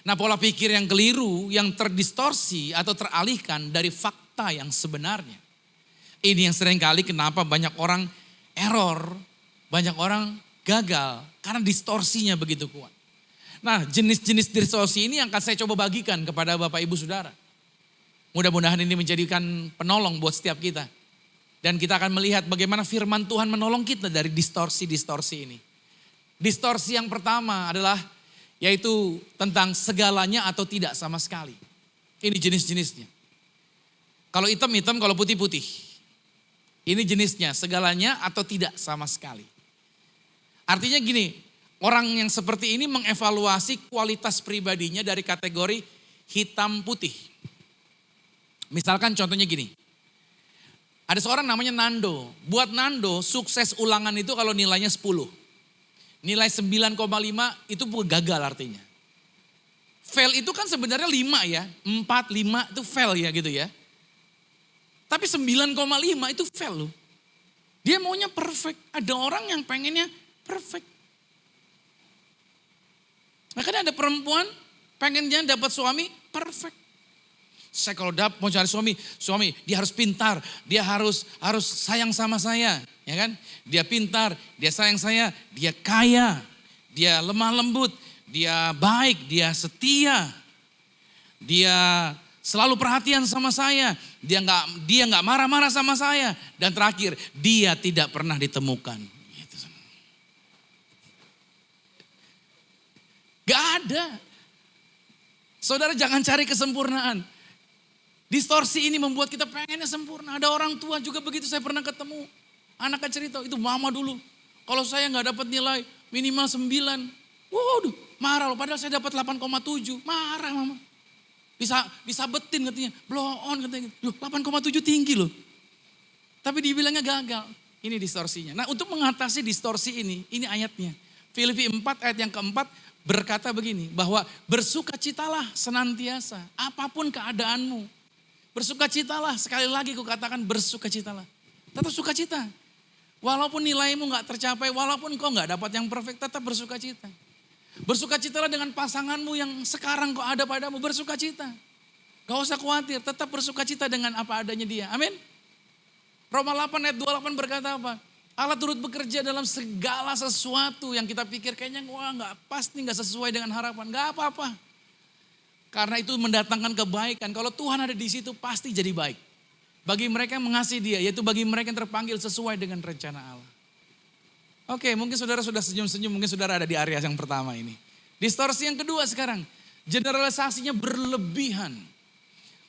Nah, pola pikir yang keliru, yang terdistorsi atau teralihkan dari fakta yang sebenarnya. Ini yang seringkali kenapa banyak orang error, banyak orang gagal karena distorsinya begitu kuat. Nah, jenis-jenis distorsi ini yang akan saya coba bagikan kepada Bapak Ibu Saudara. Mudah-mudahan ini menjadikan penolong buat setiap kita. Dan kita akan melihat bagaimana firman Tuhan menolong kita dari distorsi-distorsi ini. Distorsi yang pertama adalah yaitu tentang segalanya atau tidak sama sekali. Ini jenis-jenisnya. Kalau hitam-hitam, kalau putih-putih. Ini jenisnya, segalanya atau tidak sama sekali. Artinya gini, orang yang seperti ini mengevaluasi kualitas pribadinya dari kategori hitam putih. Misalkan contohnya gini, ada seorang namanya Nando. Buat Nando sukses ulangan itu kalau nilainya 10. Nilai 9,5 itu gagal artinya. Fail itu kan sebenarnya 5 ya, 4, 5 itu fail ya gitu ya. Tapi 9,5 itu fail loh. Dia maunya perfect. Ada orang yang pengennya perfect. Makanya ada perempuan pengennya dapat suami perfect. Saya kalau mau cari suami dia harus pintar, dia harus sayang sama saya, ya kan? Dia pintar, dia sayang saya, dia kaya, dia lemah lembut, dia baik, dia setia, dia selalu perhatian sama saya. Dia nggak marah-marah sama saya. Dan terakhir, dia tidak pernah ditemukan. Gitu. Gak ada. Saudara jangan cari kesempurnaan. Distorsi ini membuat kita pengennya sempurna. Ada orang tua juga begitu, saya pernah ketemu. Anaknya cerita, itu mama dulu. Kalau saya nggak dapat nilai minimal 9. Waduh, marah loh. Padahal saya dapat 8,7. Marah mama. Bisa betin katanya, blow on katanya. Loh 8,7 tinggi loh. Tapi dibilangnya gagal. Ini distorsinya. Nah untuk mengatasi distorsi ini ayatnya. Filipi 4 ayat yang keempat berkata begini. Bahwa bersukacitalah senantiasa. Apapun keadaanmu. Bersukacitalah. Sekali lagi kukatakan bersukacitalah. Tetap sukacita. Walaupun nilaimu gak tercapai. Walaupun kau gak dapat yang perfect. Tetap bersukacita. Bersukacitalah dengan pasanganmu yang sekarang kau ada padamu. Bersukacita. Gak usah khawatir. Tetap bersukacita dengan apa adanya dia. Amin. Roma 8 ayat 28 berkata apa? Allah turut bekerja dalam segala sesuatu yang kita pikir kayaknya wah gak pas nih, gak sesuai dengan harapan. Gak apa-apa. Karena itu mendatangkan kebaikan. Kalau Tuhan ada di situ pasti jadi baik. Bagi mereka yang mengasihi dia. Yaitu bagi mereka yang terpanggil sesuai dengan rencana Allah. Oke, mungkin saudara sudah senyum-senyum, mungkin saudara ada di area yang pertama ini. Distorsi yang kedua sekarang, generalisasinya berlebihan.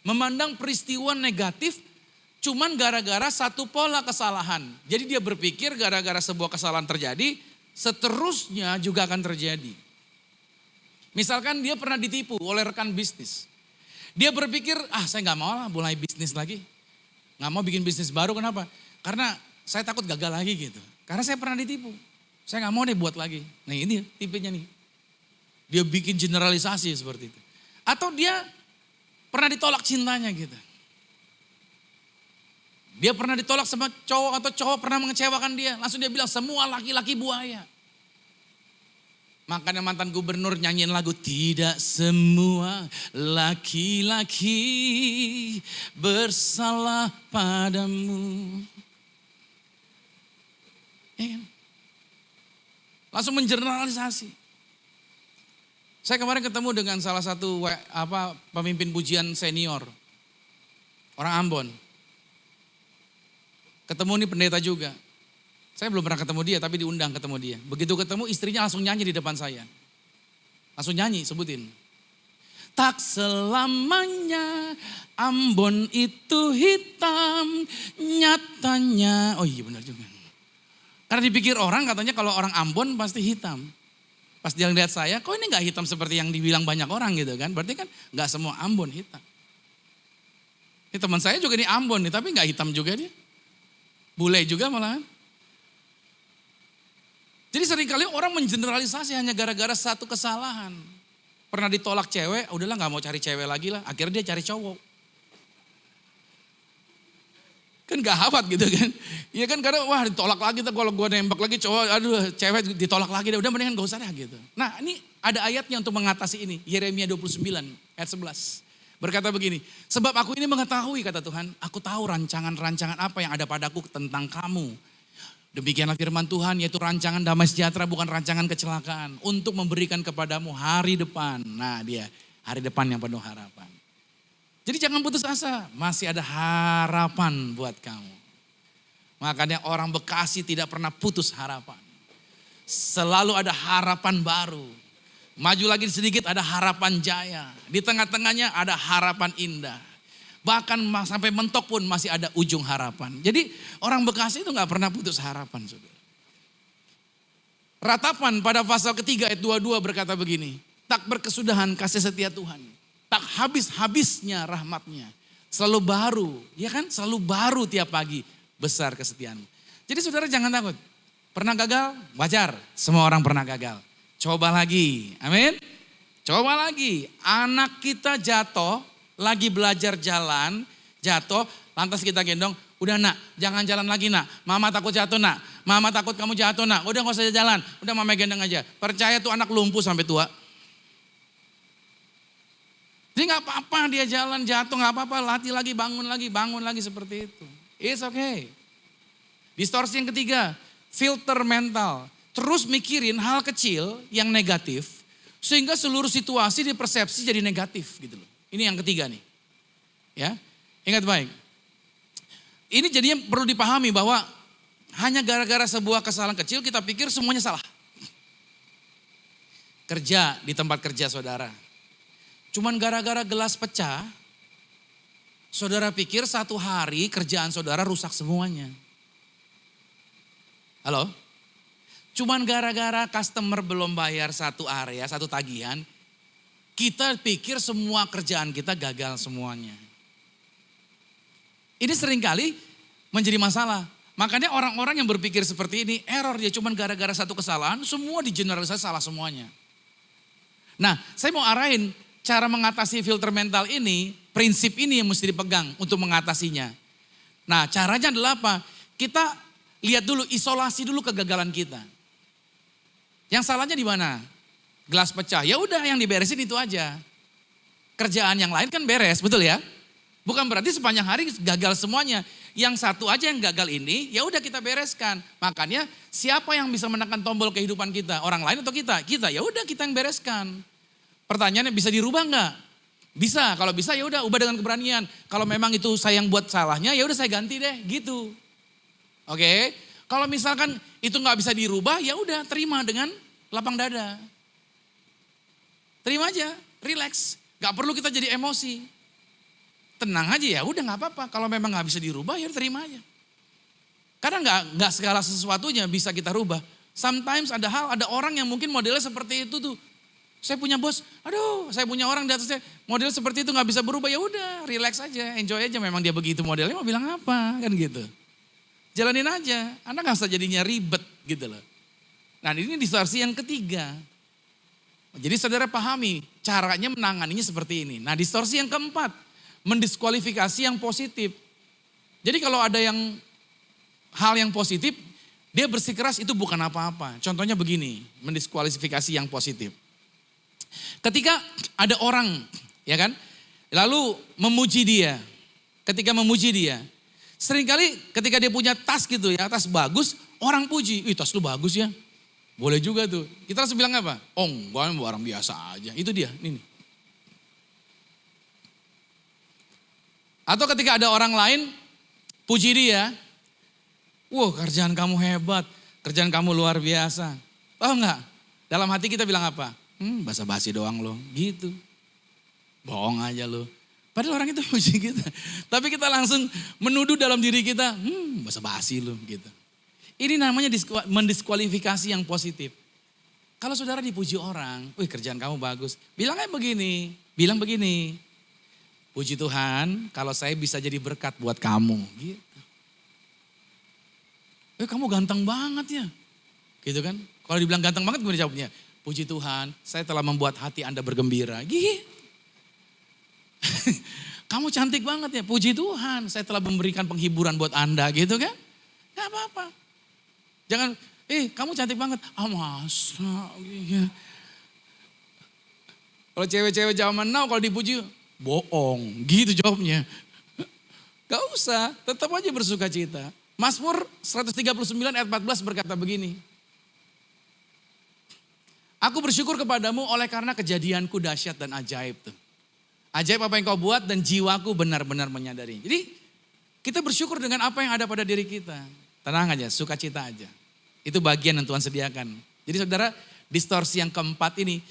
Memandang peristiwa negatif cuman gara-gara satu pola kesalahan. Jadi dia berpikir gara-gara sebuah kesalahan terjadi, seterusnya juga akan terjadi. Misalkan dia pernah ditipu oleh rekan bisnis. Dia berpikir, saya gak mau lah mulai bisnis lagi. Gak mau bikin bisnis baru, kenapa? Karena saya takut gagal lagi gitu. Karena saya pernah ditipu. Saya gak mau deh buat lagi. Nah ini tipenya nih. Dia bikin generalisasi seperti itu. Atau dia pernah ditolak cintanya gitu. Dia pernah ditolak sama cowok atau cowok pernah mengecewakan dia. Langsung dia bilang semua laki-laki buaya. Makanya mantan gubernur nyanyiin lagu. Tidak semua laki-laki bersalah padamu. Ya kan? Langsung mengeneralisasi. Saya kemarin ketemu dengan salah satu pemimpin pujian senior. Orang Ambon. Ketemu nih pendeta juga. Saya belum pernah ketemu dia tapi diundang ketemu dia. Begitu ketemu istrinya langsung nyanyi di depan saya. Langsung nyanyi sebutin. Tak selamanya Ambon itu hitam, nyatanya. Oh iya benar juga. Karena dipikir orang katanya kalau orang Ambon pasti hitam. Pas dia lihat saya, kok ini gak hitam seperti yang dibilang banyak orang gitu kan. Berarti kan gak semua Ambon hitam. Ini teman saya juga di Ambon nih, tapi gak hitam juga dia. Bule juga malahan. Jadi seringkali orang mengeneralisasi hanya gara-gara satu kesalahan. Pernah ditolak cewek, udahlah gak mau cari cewek lagi lah. Akhirnya dia cari cowok. Kan gak hafat gitu kan. Iya kan kadang wah ditolak lagi. Kalau gue nembak lagi cowok, aduh cewek ditolak lagi. Udah mendingan gak usah deh gitu. Nah ini ada ayatnya untuk mengatasi ini. Yeremia 29 ayat 11. Berkata begini. Sebab aku ini mengetahui kata Tuhan. Aku tahu rancangan-rancangan apa yang ada padaku tentang kamu. Demikianlah firman Tuhan yaitu rancangan damai sejahtera bukan rancangan kecelakaan. Untuk memberikan kepadamu hari depan. Nah dia hari depan yang penuh harapan. Jadi jangan putus asa, masih ada harapan buat kamu. Makanya orang Bekasi tidak pernah putus harapan. Selalu ada harapan baru. Maju lagi sedikit ada harapan jaya. Di tengah-tengahnya ada harapan indah. Bahkan sampai mentok pun masih ada ujung harapan. Jadi orang Bekasi itu gak pernah putus harapan. Saudara. Ratapan pada pasal ketiga ayat 22 berkata begini. Tak berkesudahan kasih setia Tuhan. Tak habis-habisnya rahmatnya. Selalu baru, ya kan? Selalu baru tiap pagi. Besar kesetiaanmu. Jadi saudara jangan takut. Pernah gagal? Wajar. Semua orang pernah gagal. Coba lagi. Amin. Coba lagi. Anak kita jatuh. Lagi belajar jalan. Jatuh. Lantas kita gendong. Udah nak, jangan jalan lagi nak. Mama takut jatuh nak. Mama takut kamu jatuh nak. Udah gak usah jalan. Udah mama gendong aja. Percaya tuh anak lumpuh sampai tua. Jadi gak apa-apa dia jalan jatuh gak apa-apa. Latih lagi, bangun lagi seperti itu. It's okay. Distorsi yang ketiga. Filter mental. Terus mikirin hal kecil yang negatif. Sehingga seluruh situasi dipersepsi jadi negatif gitu loh. Ini yang ketiga nih. Ya, ingat baik. Ini jadinya perlu dipahami bahwa hanya gara-gara sebuah kesalahan kecil kita pikir semuanya salah. Kerja di tempat kerja saudara. Cuman gara-gara gelas pecah, saudara pikir satu hari kerjaan saudara rusak semuanya. Halo? Cuman gara-gara customer belum bayar satu area, satu tagihan, kita pikir semua kerjaan kita gagal semuanya. Ini seringkali menjadi masalah. Makanya orang-orang yang berpikir seperti ini error dia, cuman gara-gara satu kesalahan semua digeneralisasi salah semuanya. Nah, saya mau arahin cara mengatasi filter mental ini, prinsip ini yang mesti dipegang untuk mengatasinya. Nah, caranya adalah apa? Kita lihat dulu, isolasi dulu kegagalan kita. Yang salahnya di mana? Gelas pecah. Ya udah yang diberesin itu aja. Kerjaan yang lain kan beres, betul ya? Bukan berarti sepanjang hari gagal semuanya. Yang satu aja yang gagal ini, ya udah kita bereskan. Makanya siapa yang bisa menekan tombol kehidupan kita? Orang lain atau kita? Kita, ya udah kita yang bereskan. Pertanyaannya bisa dirubah nggak? Bisa. Kalau bisa ya udah ubah dengan keberanian. Kalau memang itu saya yang buat salahnya, ya udah saya ganti deh, gitu. Oke? Kalau misalkan itu nggak bisa dirubah, ya udah terima dengan lapang dada. Terima aja, relax. Gak perlu kita jadi emosi. Tenang aja ya, udah nggak apa-apa. Kalau memang nggak bisa dirubah ya terima aja. Karena nggak segala sesuatunya bisa kita rubah. Sometimes ada orang yang mungkin modelnya seperti itu tuh. Saya punya bos, aduh, saya punya orang di atasnya model seperti itu nggak bisa berubah, ya udah, relax aja, enjoy aja. Memang dia begitu modelnya, mau bilang apa kan gitu. Jalanin aja, Anda nggak usah jadinya ribet gitu loh. Nah ini distorsi yang ketiga. Jadi saudara pahami caranya menanganinya seperti ini. Nah distorsi yang keempat. Mendiskualifikasi yang positif. Jadi kalau ada hal yang positif, dia bersikeras itu bukan apa-apa. Contohnya begini, mendiskualifikasi yang positif. Ketika ada orang, ya kan, lalu memuji dia. Ketika memuji dia, seringkali ketika dia punya tas gitu ya, tas bagus, orang puji, tas lu bagus ya. Boleh juga tuh. Kita harus bilang apa? Oh enggak, barang biasa aja. Itu dia, ini. Atau ketika ada orang lain, puji dia. Wah kerjaan kamu hebat, kerjaan kamu luar biasa. Tahu nggak? Dalam hati kita bilang apa? Basa-basi doang lo, gitu. Bohong aja lo. Padahal orang itu puji kita. Tapi kita langsung menuduh dalam diri kita, basa-basi lo gitu. Ini namanya mendiskualifikasi yang positif. Kalau saudara dipuji orang, wih kerjaan kamu bagus. Bilangnya begini, bilang begini. Puji Tuhan kalau saya bisa jadi berkat buat kamu. Gitu. Kamu ganteng banget ya. Gitu kan. Kalau dibilang ganteng banget gimana jawabnya? Puji Tuhan saya telah membuat hati Anda bergembira. Gitu. Kamu cantik banget ya. Puji Tuhan saya telah memberikan penghiburan buat Anda. Gitu kan. Gak apa-apa. Jangan, kamu cantik banget. Masa. Ya. Kalau cewek-cewek zaman now kalau dipuji, bohong, gitu jawabnya. Gak usah, tetap aja bersuka cita. Mazmur 139 ayat 14 berkata begini. Aku bersyukur kepadamu oleh karena kejadianku dahsyat dan ajaib tuh. Ajaib apa yang kau buat dan jiwaku benar-benar menyadari. Jadi kita bersyukur dengan apa yang ada pada diri kita. Tenang aja, sukacita aja. Itu bagian yang Tuhan sediakan. Jadi saudara, distorsi yang keempat ini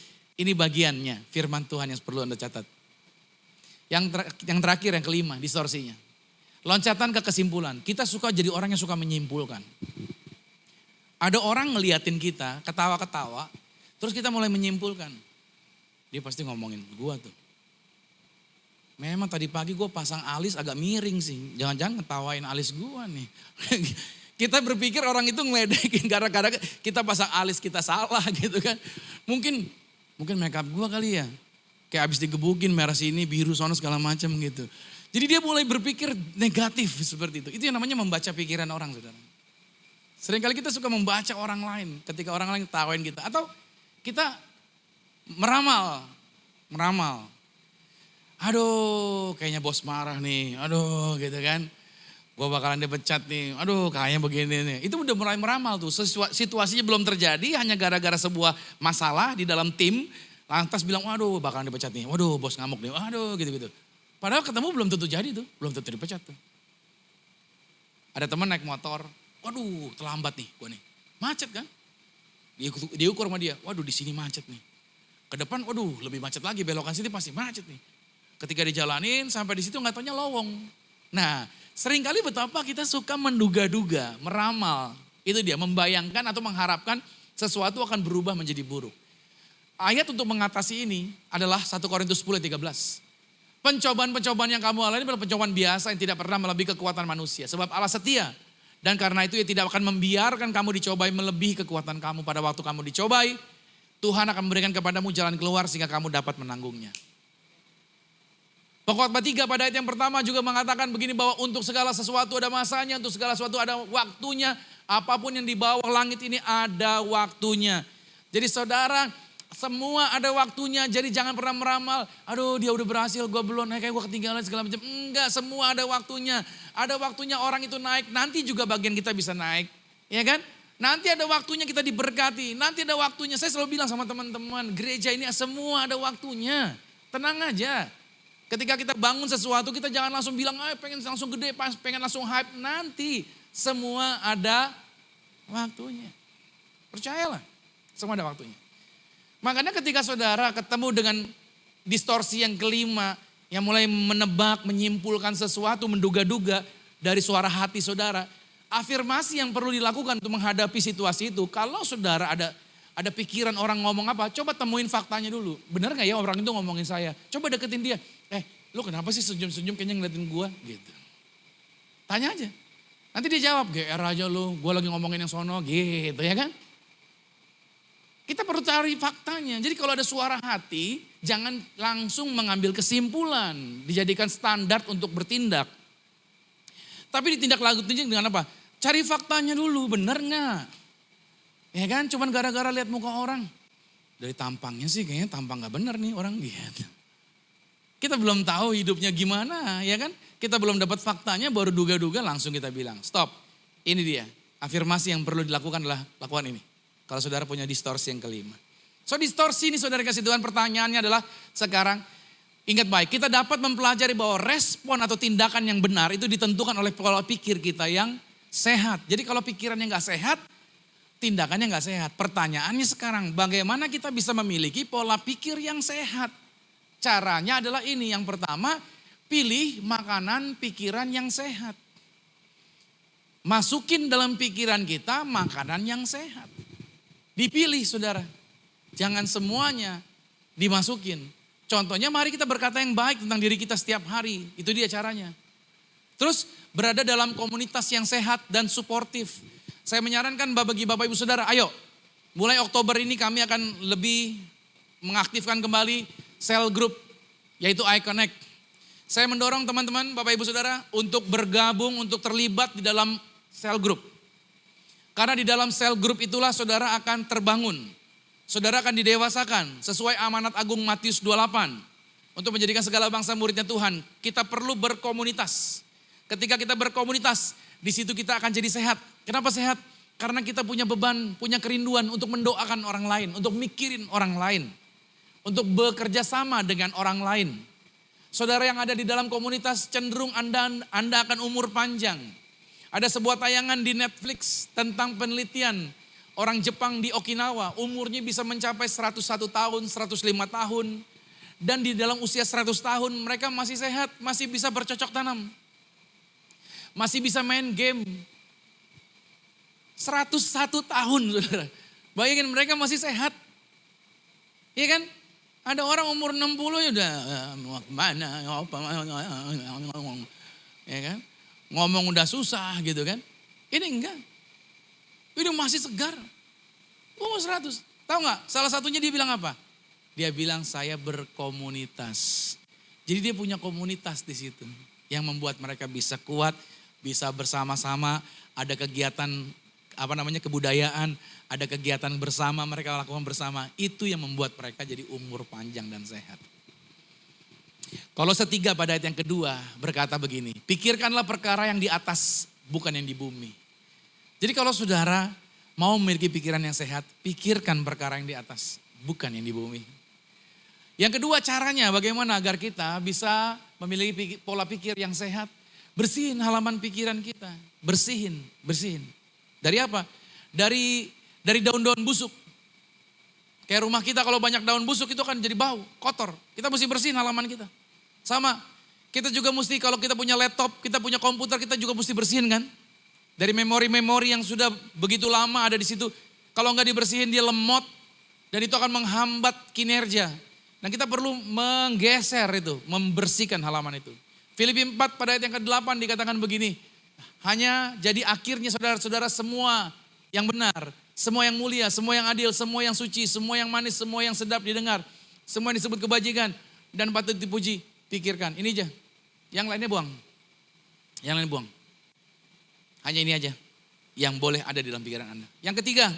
bagiannya firman Tuhan yang perlu Anda catat. Yang terakhir, yang kelima, distorsinya. Loncatan ke kesimpulan. Kita suka jadi orang yang suka menyimpulkan. Ada orang ngeliatin kita, ketawa-ketawa, terus kita mulai menyimpulkan. Dia pasti ngomongin gua tuh. Memang tadi pagi gua pasang alis agak miring sih. Jangan-jangan ngetawain alis gua nih. Kita berpikir orang itu ngeledekin gara-gara kita pasang alis kita salah gitu kan. Mungkin makeup gua kali ya. Kayak habis digebukin merah sini, biru sono segala macam gitu. Jadi dia mulai berpikir negatif seperti itu. Itu yang namanya membaca pikiran orang, saudara. Seringkali kita suka membaca orang lain ketika orang lain tawain kita. Atau kita meramal. Aduh kayaknya bos marah nih, aduh gitu kan. Gue bakalan dipecat nih, aduh kayaknya begini nih. Itu udah mulai meramal tuh, situasinya belum terjadi hanya gara-gara sebuah masalah di dalam tim. Lantas bilang, waduh bakalan dipecat nih, waduh bos ngamuk nih, waduh gitu-gitu. Padahal ketemu belum tentu jadi tuh, belum tentu dipecat tuh. Ada teman naik motor, waduh terlambat nih gue nih. Macet kan? Diukur sama dia, waduh di sini macet nih. Ke depan, waduh lebih macet lagi, belokan sini pasti macet nih. Ketika dijalanin sampai di situ nggak taunya lowong. Nah seringkali betapa kita suka menduga-duga, meramal. Itu dia, membayangkan atau mengharapkan sesuatu akan berubah menjadi buruk. Ayat untuk mengatasi ini adalah 1 Korintus 10:13. Pencobaan-pencobaan yang kamu alami adalah pencobaan biasa yang tidak pernah melebihi kekuatan manusia. Sebab Allah setia. Dan karena itu ia tidak akan membiarkan kamu dicobai melebihi kekuatan kamu. Pada waktu kamu dicobai, Tuhan akan memberikan kepadamu jalan keluar sehingga kamu dapat menanggungnya. Pengkhotbah 3 pada ayat yang pertama juga mengatakan begini, bahwa untuk segala sesuatu ada masanya, untuk segala sesuatu ada waktunya. Apapun yang di bawah langit ini ada waktunya. Jadi saudara, semua ada waktunya, jadi jangan pernah meramal, aduh dia udah berhasil, gue belum, kayak gue ketinggalan segala macam. Enggak, semua ada waktunya. Ada waktunya orang itu naik, nanti juga bagian kita bisa naik. Ya kan? Nanti ada waktunya kita diberkati, nanti ada waktunya. Saya selalu bilang sama teman-teman, gereja ini semua ada waktunya. Tenang aja. Ketika kita bangun sesuatu, kita jangan langsung bilang, pengen langsung gede, pengen langsung hype. Nanti semua ada waktunya. Percayalah, semua ada waktunya. Makanya ketika saudara ketemu dengan distorsi yang kelima, yang mulai menebak, menyimpulkan sesuatu, menduga-duga dari suara hati saudara, afirmasi yang perlu dilakukan untuk menghadapi situasi itu, kalau saudara ada pikiran orang ngomong apa, coba temuin faktanya dulu. Benar gak ya orang itu ngomongin saya? Coba deketin dia, lu kenapa sih senyum-senyum kayaknya ngeliatin gua gitu. Tanya aja. Nanti dia jawab, GR aja lu, gua lagi ngomongin yang sono gitu ya kan. Kita perlu cari faktanya. Jadi kalau ada suara hati, jangan langsung mengambil kesimpulan. Dijadikan standar untuk bertindak. Tapi ditindaklanjuti dengan apa? Cari faktanya dulu, benar nggak? Ya kan, cuman gara-gara lihat muka orang. Dari tampangnya sih kayaknya tampang nggak benar nih orang gitu. Kita belum tahu hidupnya gimana, ya kan? Kita belum dapat faktanya, baru duga-duga langsung kita bilang, stop. Ini dia, afirmasi yang perlu dilakukan adalah lakukan ini. Kalau saudara punya distorsi yang kelima. So distorsi ini saudara kasih Tuhan, pertanyaannya adalah sekarang ingat baik, kita dapat mempelajari bahwa respon atau tindakan yang benar itu ditentukan oleh pola pikir kita yang sehat. Jadi kalau pikirannya gak sehat, tindakannya gak sehat. Pertanyaannya sekarang, bagaimana kita bisa memiliki pola pikir yang sehat? Caranya adalah ini, yang pertama pilih makanan pikiran yang sehat. Masukin dalam pikiran kita makanan yang sehat. Dipilih saudara, jangan semuanya dimasukin. Contohnya mari kita berkata yang baik tentang diri kita setiap hari, itu dia caranya. Terus berada dalam komunitas yang sehat dan suportif. Saya menyarankan bagi Bapak Ibu Saudara, ayo mulai Oktober ini kami akan lebih mengaktifkan kembali sel group, yaitu iConnect. Saya mendorong teman-teman Bapak Ibu Saudara untuk bergabung, untuk terlibat di dalam sel group. Karena di dalam sel grup itulah saudara akan terbangun. Saudara akan didewasakan sesuai amanat agung Matius 28. Untuk menjadikan segala bangsa muridnya Tuhan. Kita perlu berkomunitas. Ketika kita berkomunitas, di situ kita akan jadi sehat. Kenapa sehat? Karena kita punya beban, punya kerinduan untuk mendoakan orang lain. Untuk mikirin orang lain. Untuk bekerja sama dengan orang lain. Saudara yang ada di dalam komunitas cenderung Anda akan umur panjang. Ada sebuah tayangan di Netflix tentang penelitian orang Jepang di Okinawa. Umurnya bisa mencapai 101 tahun, 105 tahun. Dan di dalam usia 100 tahun mereka masih sehat, masih bisa bercocok tanam. Masih bisa main game. 101 tahun saudara. Bayangin mereka masih sehat. Iya kan? Ada orang umur 60 ya udah mana ya kan? Ngomong udah susah gitu kan. Ini enggak. Ini masih segar. Umur 100. Tahu nggak? Salah satunya dia bilang apa? Dia bilang saya berkomunitas. Jadi dia punya komunitas di situ. Yang membuat mereka bisa kuat, bisa bersama-sama, ada kegiatan kebudayaan, ada kegiatan bersama, mereka lakukan bersama. Itu yang membuat mereka jadi umur panjang dan sehat. Kolose 3 pada ayat yang kedua berkata begini, pikirkanlah perkara yang di atas, bukan yang di bumi. Jadi kalau saudara mau memiliki pikiran yang sehat, pikirkan perkara yang di atas, bukan yang di bumi. Yang kedua caranya bagaimana agar kita bisa memiliki pola pikir yang sehat, bersihin halaman pikiran kita. Bersihin. Dari apa? Dari daun-daun busuk. Kayak rumah kita kalau banyak daun busuk itu kan jadi bau, kotor. Kita mesti bersihin halaman kita. Sama, kita juga mesti kalau kita punya laptop, kita punya komputer, kita juga mesti bersihin kan. Dari memori-memori yang sudah begitu lama ada di situ. Kalau nggak dibersihin dia lemot dan itu akan menghambat kinerja. Dan kita perlu menggeser itu, membersihkan halaman itu. Filipi 4 pada ayat yang ke-8 dikatakan begini. Hanya jadi akhirnya saudara-saudara semua yang benar, semua yang mulia, semua yang adil, semua yang suci, semua yang manis, semua yang sedap didengar, semua yang disebut kebajikan dan patut dipuji, pikirkan. Ini aja. Yang lainnya buang. Yang lain buang. Hanya ini aja yang boleh ada di dalam pikiran Anda. Yang ketiga,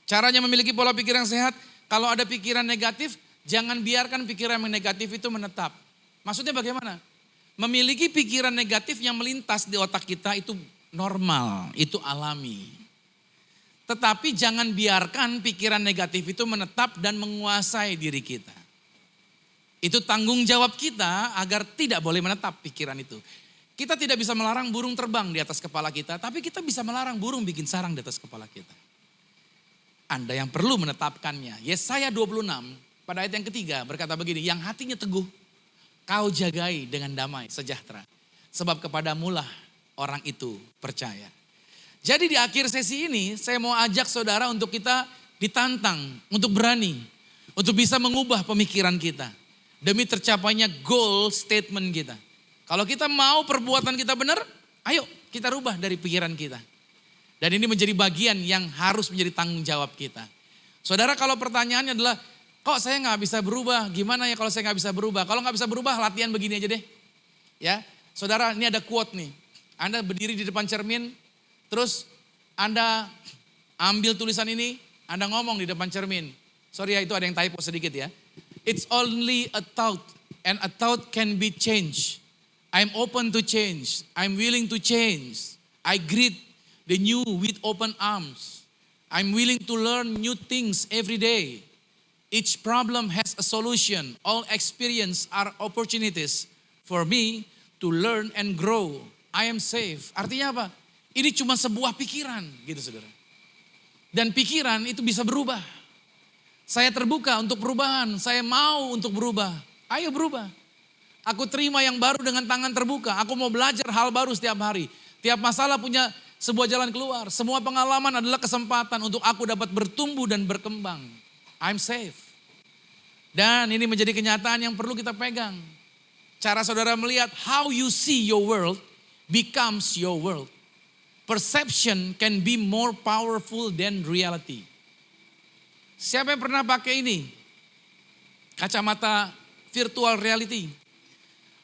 caranya memiliki pola pikir yang sehat, kalau ada pikiran negatif, jangan biarkan pikiran yang negatif itu menetap. Maksudnya bagaimana? Memiliki pikiran negatif yang melintas di otak kita itu normal, itu alami. Tetapi jangan biarkan pikiran negatif itu menetap dan menguasai diri kita. Itu tanggung jawab kita agar tidak boleh menetap pikiran itu. Kita tidak bisa melarang burung terbang di atas kepala kita, tapi kita bisa melarang burung bikin sarang di atas kepala kita. Anda yang perlu menetapkannya. Yesaya 26 pada ayat yang ketiga berkata begini, yang hatinya teguh, kau jagai dengan damai sejahtera. Sebab kepadamulah orang itu percaya. Jadi di akhir sesi ini saya mau ajak saudara untuk kita ditantang, untuk berani, untuk bisa mengubah pemikiran kita. Demi tercapainya goal statement kita. Kalau kita mau perbuatan kita benar, ayo kita rubah dari pikiran kita. Dan ini menjadi bagian yang harus menjadi tanggung jawab kita. Saudara kalau pertanyaannya adalah, kok saya gak bisa berubah? Gimana ya kalau saya gak bisa berubah? Kalau gak bisa berubah latihan begini aja deh. Ya, saudara ini ada quote nih. Anda berdiri di depan cermin, terus Anda ambil tulisan ini, Anda ngomong di depan cermin. Sorry ya itu ada yang typo sedikit ya. It's only a thought and a thought can be changed. I'm open to change. I'm willing to change. I greet the new with open arms. I'm willing to learn new things every day. Each problem has a solution. All experience are opportunities for me to learn and grow. I am safe. Artinya apa? Ini cuma sebuah pikiran gitu saudara. Dan pikiran itu bisa berubah. Saya terbuka untuk perubahan. Saya mau untuk berubah. Ayo berubah. Aku terima yang baru dengan tangan terbuka. Aku mau belajar hal baru setiap hari. Tiap masalah punya sebuah jalan keluar. Semua pengalaman adalah kesempatan untuk aku dapat bertumbuh dan berkembang. I'm safe. Dan ini menjadi kenyataan yang perlu kita pegang. Cara saudara melihat how you see your world becomes your world. Perception can be more powerful than reality. Siapa yang pernah pakai ini? Kacamata virtual reality.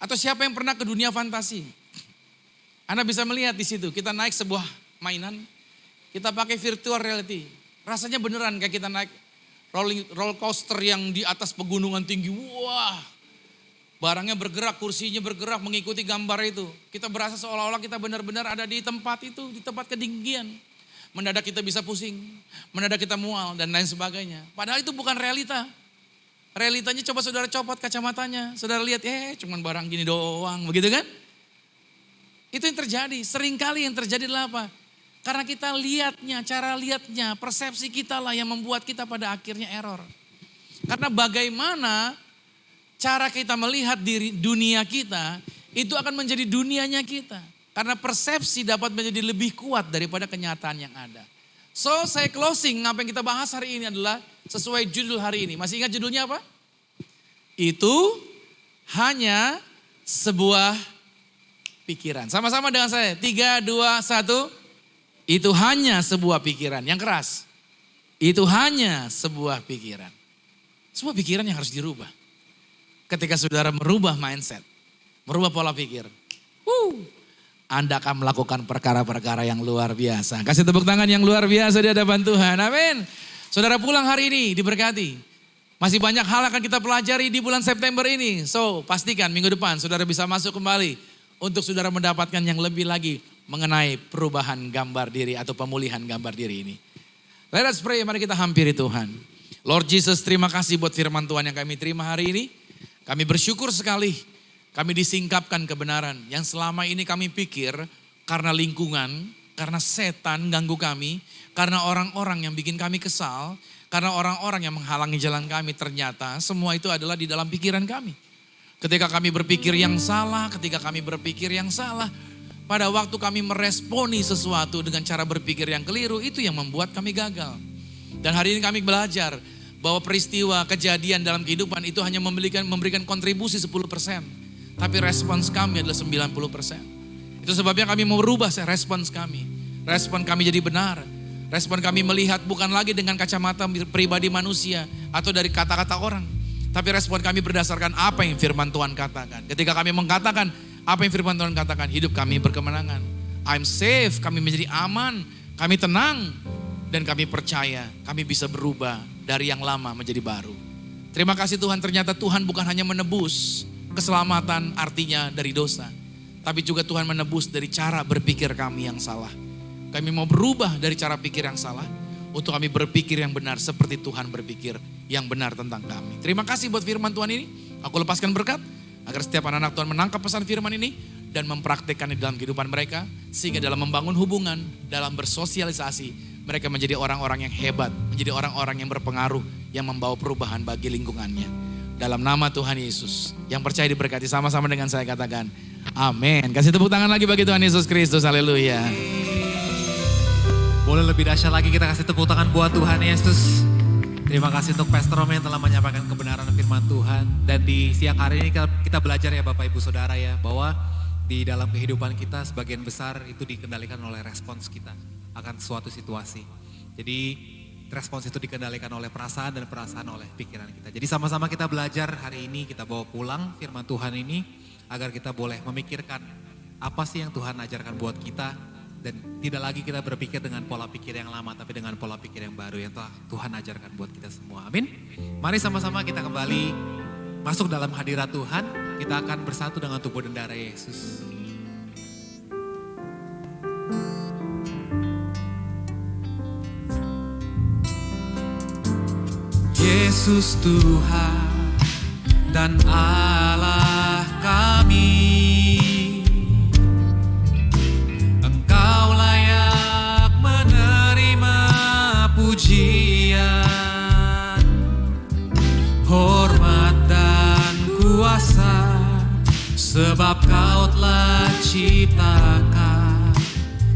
Atau siapa yang pernah ke dunia fantasi? Anda bisa melihat di situ, kita naik sebuah mainan, kita pakai virtual reality. Rasanya beneran kayak kita naik roller coaster yang di atas pegunungan tinggi. Wah, barangnya bergerak, kursinya bergerak mengikuti gambar itu. Kita berasa seolah-olah kita benar-benar ada di tempat itu, di tempat ketinggian. Mendadak kita bisa pusing, mendadak kita mual dan lain sebagainya. Padahal itu bukan realita. Realitanya coba saudara copot kacamatanya. Saudara lihat, cuman barang gini doang, begitu kan? Itu yang terjadi, seringkali yang terjadi adalah apa? Karena kita lihatnya, cara lihatnya, persepsi kita lah yang membuat kita pada akhirnya error. Karena bagaimana cara kita melihat diri dunia kita, itu akan menjadi dunianya kita. Karena persepsi dapat menjadi lebih kuat daripada kenyataan yang ada. So saya closing, apa yang kita bahas hari ini adalah sesuai judul hari ini. Masih ingat judulnya apa? Itu hanya sebuah pikiran. Sama-sama dengan saya. 3, 2, 1. Itu hanya sebuah pikiran. Yang keras. Itu hanya sebuah pikiran. Sebuah pikiran yang harus dirubah. Ketika saudara merubah mindset. Merubah pola pikir. Anda akan melakukan perkara-perkara yang luar biasa. Kasih tepuk tangan yang luar biasa di hadapan Tuhan. Amin. Saudara pulang hari ini diberkati. Masih banyak hal akan kita pelajari di bulan September ini. So pastikan minggu depan saudara bisa masuk kembali. Untuk saudara mendapatkan yang lebih lagi mengenai perubahan gambar diri atau pemulihan gambar diri ini. Let us pray, mari kita hampiri Tuhan. Lord Jesus, terima kasih buat firman Tuhan yang kami terima hari ini. Kami bersyukur sekali Kami disingkapkan kebenaran yang selama ini kami pikir karena lingkungan, karena setan ganggu kami, karena orang-orang yang bikin kami kesal, karena orang-orang yang menghalangi jalan kami, ternyata semua itu adalah di dalam pikiran kami. Ketika kami berpikir yang salah, pada waktu kami meresponi sesuatu dengan cara berpikir yang keliru, itu yang membuat kami gagal. Dan hari ini kami belajar bahwa peristiwa kejadian dalam kehidupan itu hanya memberikan kontribusi 10%. Tapi respons kami adalah 90%. Itu sebabnya kami mau merubah respons kami. Respon kami jadi benar. Respon kami melihat bukan lagi dengan kacamata pribadi manusia atau dari kata-kata orang. Tapi respon kami berdasarkan apa yang firman Tuhan katakan. Ketika kami mengatakan apa yang firman Tuhan katakan, hidup kami berkemenangan. I'm safe, kami menjadi aman, kami tenang. Dan kami percaya kami bisa berubah dari yang lama menjadi baru. Terima kasih Tuhan, ternyata Tuhan bukan hanya menebus keselamatan artinya dari dosa. Tapi juga Tuhan menebus dari cara berpikir kami yang salah. Kami mau berubah dari cara pikir yang salah untuk kami berpikir yang benar seperti Tuhan berpikir yang benar tentang kami. Terima kasih buat firman Tuhan ini. Aku lepaskan berkat agar setiap anak-anak Tuhan menangkap pesan firman ini dan mempraktikkannya dalam kehidupan mereka. Sehingga dalam membangun hubungan, dalam bersosialisasi, mereka menjadi orang-orang yang hebat, menjadi orang-orang yang berpengaruh, yang membawa perubahan bagi lingkungannya. Dalam nama Tuhan Yesus, yang percaya diberkati sama-sama dengan saya katakan, amin. Kasih tepuk tangan lagi bagi Tuhan Yesus Kristus, haleluya. Boleh lebih dahsyat lagi kita kasih tepuk tangan buat Tuhan Yesus. Terima kasih untuk Pastor Romy yang telah menyampaikan kebenaran firman Tuhan. Dan di siang hari ini kita belajar ya Bapak Ibu Saudara ya, bahwa di dalam kehidupan kita sebagian besar itu dikendalikan oleh respons kita akan suatu situasi. Jadi respons itu dikendalikan oleh perasaan dan perasaan oleh pikiran kita. Jadi sama-sama kita belajar hari ini, kita bawa pulang firman Tuhan ini agar kita boleh memikirkan apa sih yang Tuhan ajarkan buat kita. Dan tidak lagi kita berpikir dengan pola pikir yang lama, tapi dengan pola pikir yang baru yang telah Tuhan ajarkan buat kita semua. Amin. Mari sama-sama kita kembali masuk dalam hadirat Tuhan. Kita akan bersatu dengan tubuh dan darah Yesus. Yesus Tuhan dan Allah kami, Engkau layak menerima pujian, hormat dan kuasa, sebab Kau telah ciptakan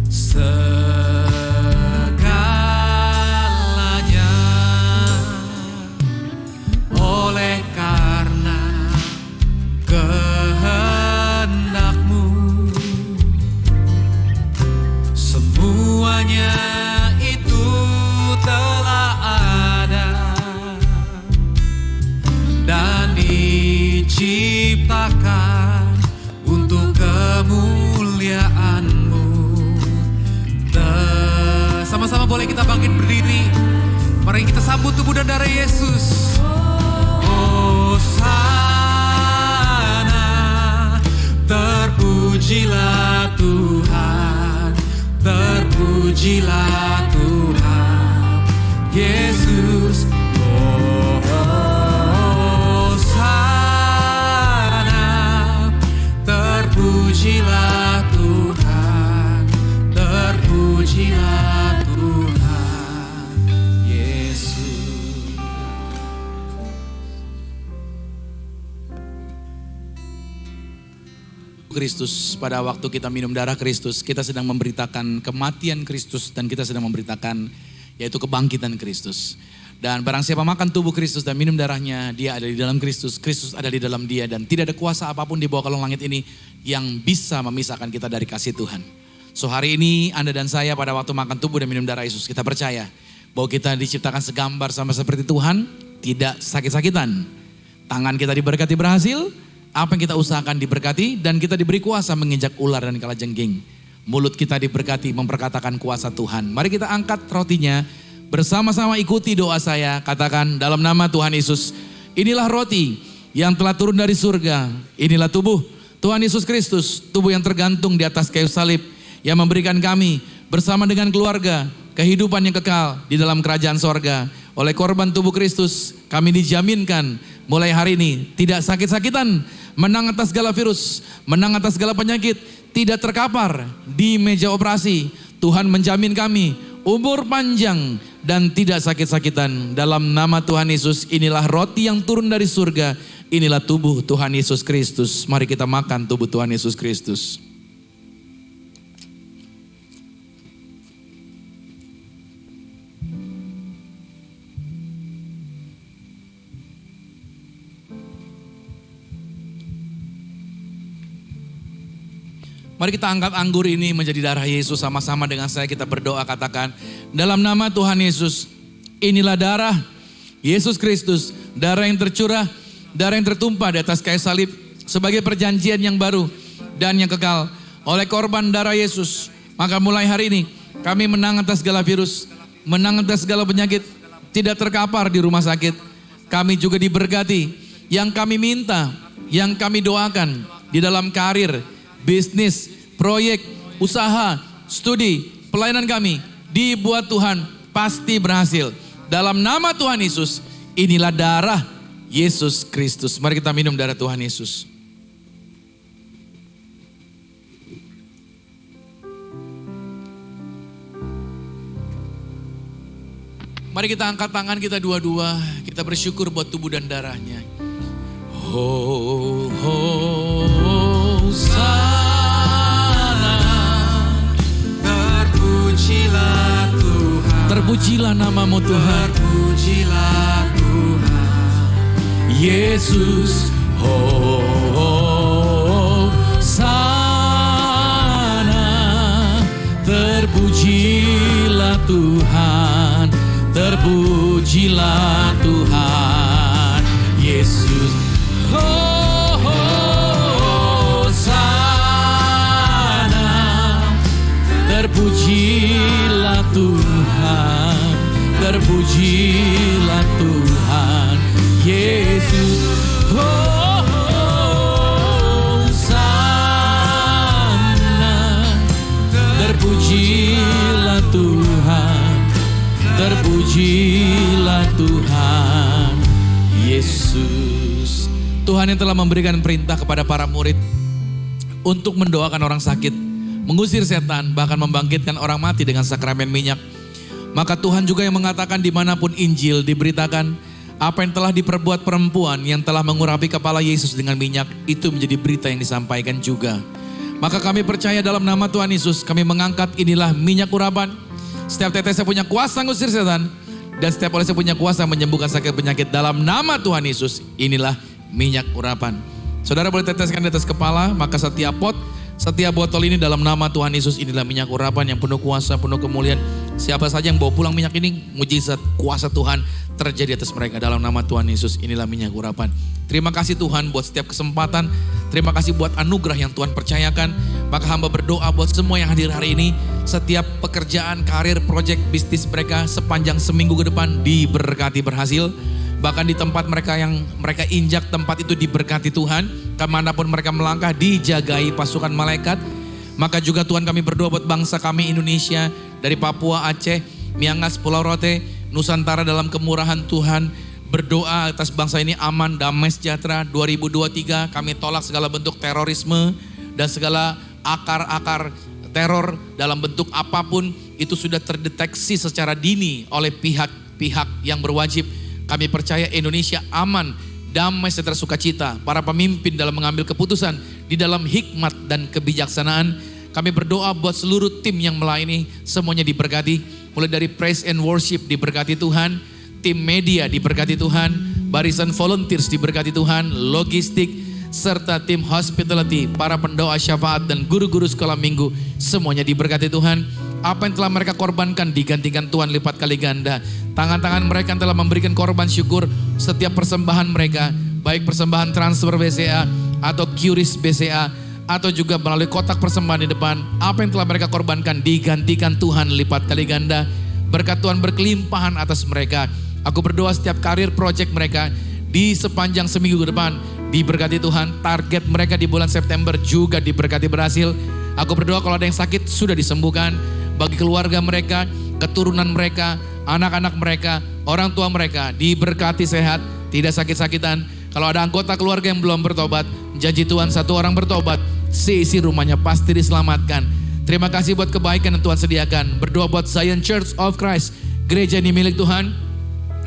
segalanya. Oleh karena kehendak-Mu, semuanya itu telah ada dan diciptakan untuk kemuliaan-Mu. Sama-sama boleh kita bangkit berdiri. Mari kita sambut tubuh dan darah Yesus. Hosana, terpujilah Tuhan, terpujilah Tuhan Yesus. Hosana, terpujilah Tuhan, terpujilah Tuhan Yesus. Kristus, pada waktu kita minum darah Kristus, kita sedang memberitakan kematian Kristus dan kita sedang memberitakan yaitu kebangkitan Kristus. Dan barang siapa makan tubuh Kristus dan minum darahnya, dia ada di dalam Kristus, Kristus ada di dalam dia, dan tidak ada kuasa apapun di bawah kolong langit ini yang bisa memisahkan kita dari kasih Tuhan. So hari ini Anda dan saya pada waktu makan tubuh dan minum darah Yesus, kita percaya bahwa kita diciptakan segambar sama seperti Tuhan, tidak sakit-sakitan. Tangan kita diberkati berhasil, apa yang kita usahakan diberkati, dan kita diberi kuasa menginjak ular dan kalajengking. Mulut kita diberkati memperkatakan kuasa Tuhan. Mari kita angkat rotinya, bersama-sama ikuti doa saya. Katakan dalam nama Tuhan Yesus, inilah roti yang telah turun dari surga. Inilah tubuh Tuhan Yesus Kristus, tubuh yang tergantung di atas kayu salib, yang memberikan kami bersama dengan keluarga kehidupan yang kekal di dalam kerajaan sorga. Oleh korban tubuh Kristus kami dijaminkan mulai hari ini tidak sakit-sakitan, menang atas segala virus, menang atas segala penyakit, tidak terkapar di meja operasi. Tuhan menjamin kami umur panjang dan tidak sakit-sakitan. Dalam nama Tuhan Yesus, inilah roti yang turun dari surga, inilah tubuh Tuhan Yesus Kristus. Mari kita makan tubuh Tuhan Yesus Kristus. Mari kita angkat anggur ini menjadi darah Yesus. Sama-sama dengan saya kita berdoa, katakan, dalam nama Tuhan Yesus, inilah darah Yesus Kristus, darah yang tercurah, darah yang tertumpah di atas kayu salib sebagai perjanjian yang baru dan yang kekal. Oleh korban darah Yesus, maka mulai hari ini kami menang atas segala virus, menang atas segala penyakit, tidak terkapar di rumah sakit. Kami juga diberkati, yang kami minta, yang kami doakan di dalam karir, bisnis, proyek, usaha, studi, pelayanan kami dibuat Tuhan pasti berhasil. Dalam nama Tuhan Yesus, inilah darah Yesus Kristus. Mari kita minum darah Tuhan Yesus. Mari kita angkat tangan kita dua-dua, kita bersyukur buat tubuh dan darahnya. Hosana, Terpujilah Tuhan, terpujilah namamu Tuhan. terpujilah Tuhan. Yesus, Hosana, terpujilah Tuhan, terpujilah Tuhan. Yesus, Hosana, terpujilah Tuhan, terpujilah Tuhan. Yesus, Hosana, terpujilah Tuhan, terpujilah Tuhan. Yesus, Tuhan yang telah memberikan perintah kepada para murid untuk mendoakan orang sakit, mengusir setan, bahkan membangkitkan orang mati dengan sakramen minyak. Maka Tuhan juga yang mengatakan dimanapun Injil diberitakan, apa yang telah diperbuat perempuan yang telah mengurapi kepala Yesus dengan minyak, itu menjadi berita yang disampaikan juga. Maka kami percaya dalam nama Tuhan Yesus, kami mengangkat inilah minyak urapan. Setiap tetesnya punya kuasa mengusir setan, dan setiap olesnya punya kuasa menyembuhkan sakit penyakit. Dalam nama Tuhan Yesus, inilah minyak urapan. Saudara boleh teteskan di atas kepala, maka setiap pot, setiap botol ini dalam nama Tuhan Yesus, inilah minyak urapan yang penuh kuasa, penuh kemuliaan. Siapa saja yang bawa pulang minyak ini, mujizat kuasa Tuhan terjadi atas mereka dalam nama Tuhan Yesus. Inilah minyak urapan. Terima kasih Tuhan buat setiap kesempatan. Terima kasih buat anugerah yang Tuhan percayakan. Maka hamba berdoa buat semua yang hadir hari ini, setiap pekerjaan, karir, proyek, bisnis mereka sepanjang seminggu ke depan diberkati berhasil. Bahkan di tempat mereka yang mereka injak, tempat itu diberkati Tuhan. Kemanapun mereka melangkah dijagai pasukan malaikat. Maka juga Tuhan kami berdoa buat bangsa kami Indonesia, dari Papua, Aceh, Miangas, Pulau Rote, Nusantara dalam kemurahan Tuhan. Berdoa atas bangsa ini aman, damai, sejahtera. 2023 kami tolak segala bentuk terorisme dan segala akar-akar teror dalam bentuk apapun itu sudah terdeteksi secara dini oleh pihak-pihak yang berwajib. Kami percaya Indonesia aman, damai, sejahtera, sukacita. Para pemimpin dalam mengambil keputusan di dalam hikmat dan kebijaksanaan. Kami berdoa buat seluruh tim yang melayani, semuanya diberkati. Mulai dari praise and worship diberkati Tuhan, tim media diberkati Tuhan, barisan volunteers diberkati Tuhan, logistik, serta tim hospitality, para pendoa syafaat dan guru-guru sekolah minggu, semuanya diberkati Tuhan. Apa yang telah mereka korbankan digantikan Tuhan lipat kali ganda. Tangan-tangan mereka yang telah memberikan korban syukur setiap persembahan mereka, baik persembahan transfer BCA atau QRIS BCA, atau juga melalui kotak persembahan di depan. Apa yang telah mereka korbankan digantikan Tuhan lipat kali ganda. Berkat Tuhan berkelimpahan atas mereka. Aku berdoa setiap karir proyek mereka di sepanjang seminggu ke depan diberkati Tuhan. Target mereka di bulan September juga diberkati berhasil. Aku berdoa kalau ada yang sakit sudah disembuhkan. Bagi keluarga mereka, keturunan mereka, anak-anak mereka, orang tua mereka diberkati sehat, tidak sakit-sakitan. Kalau ada anggota keluarga yang belum bertobat, janji Tuhan satu orang bertobat, seisi rumahnya pasti diselamatkan. Terima kasih buat kebaikan yang Tuhan sediakan. Berdoa buat Zion Church of Christ. Gereja ini milik Tuhan.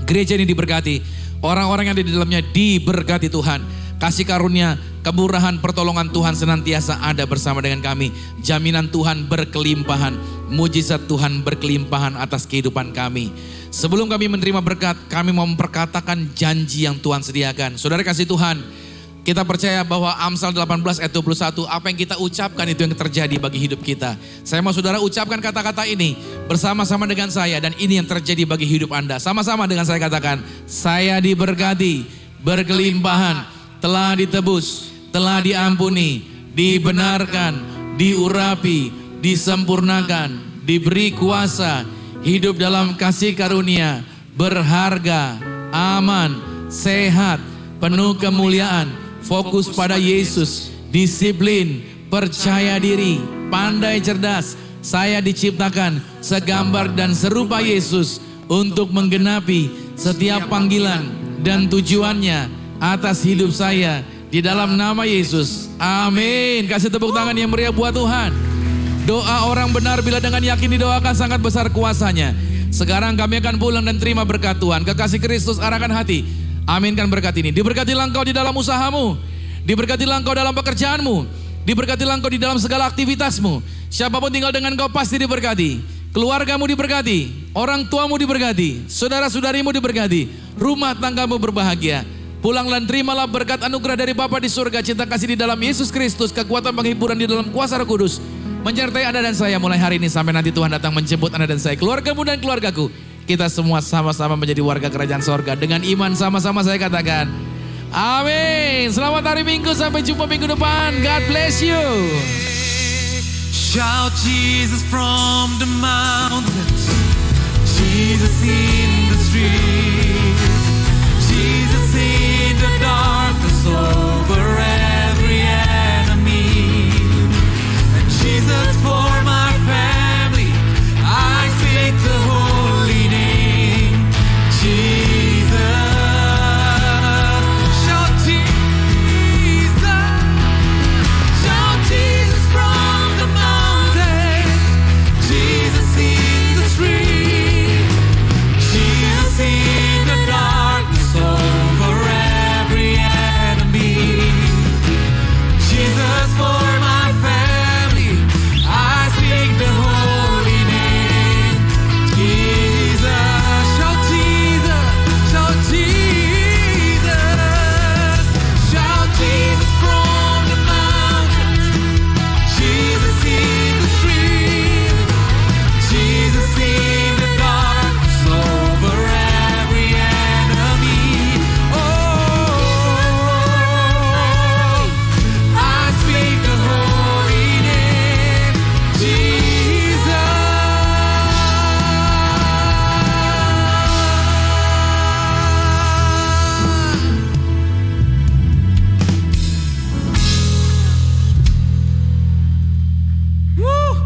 Gereja ini diberkati. Orang-orang yang ada di dalamnya diberkati Tuhan. Kasih karunia, kemurahan, pertolongan Tuhan senantiasa ada bersama dengan kami. Jaminan Tuhan berkelimpahan. Mujizat Tuhan berkelimpahan atas kehidupan kami. Sebelum kami menerima berkat, kami mau memperkatakan janji yang Tuhan sediakan. Saudara kasih Tuhan, kita percaya bahwa Amsal 18 ayat 21, apa yang kita ucapkan itu yang terjadi bagi hidup kita. Saya mau saudara ucapkan kata-kata ini bersama-sama dengan saya, dan ini yang terjadi bagi hidup Anda. Sama-sama dengan saya katakan, saya diberkati, berkelimpahan, telah ditebus, telah diampuni, dibenarkan, diurapi, disempurnakan, diberi kuasa, hidup dalam kasih karunia, berharga, aman, sehat, penuh kemuliaan, fokus pada Yesus, disiplin, percaya diri, pandai cerdas. Saya diciptakan segambar dan serupa Yesus untuk menggenapi setiap panggilan dan tujuannya atas hidup saya di dalam nama Yesus. Amin. Kasih tepuk tangan yang meriah buat Tuhan. Doa orang benar bila dengan yakin didoakan sangat besar kuasanya. Sekarang kami akan pulang dan terima berkat Tuhan. Kekasih Kristus arahkan hati. Aminkan berkat ini. Diberkatilah engkau di dalam usahamu. Diberkatilah engkau dalam pekerjaanmu. Diberkatilah engkau di dalam segala aktivitasmu. Siapapun tinggal dengan engkau pasti diberkati. Keluargamu diberkati. Orang tuamu diberkati. Saudara-saudarimu diberkati. Rumah tanggamu berbahagia. Pulang dan terimalah berkat anugerah dari Bapa di surga. Cinta kasih di dalam Yesus Kristus. Kekuatan penghiburan di dalam kuasa Roh Kudus menyertai Anda dan saya mulai hari ini sampai nanti Tuhan datang menjemput Anda dan saya. Keluargamu dan keluargaku. Kita semua sama-sama menjadi warga kerajaan sorga. Dengan iman sama-sama saya katakan, amin. Selamat hari Minggu, sampai jumpa minggu depan. God bless you. Shout Jesus from the mountains, Jesus in the streets, Jesus in the darkness over every enemy, and Jesus for my family. I speak the holy name, Jesus. Shout Jesus, shout Jesus from the mountains, Jesus in the street, Jesus in the darkness over every enemy, Jesus for my family. I speak the holy name, Jesus. Shout Jesus, shout Jesus, shout Jesus from the mountains, Jesus in the street, Jesus in the darkness over every enemy. Oh, I speak the holy name, Jesus. Woo!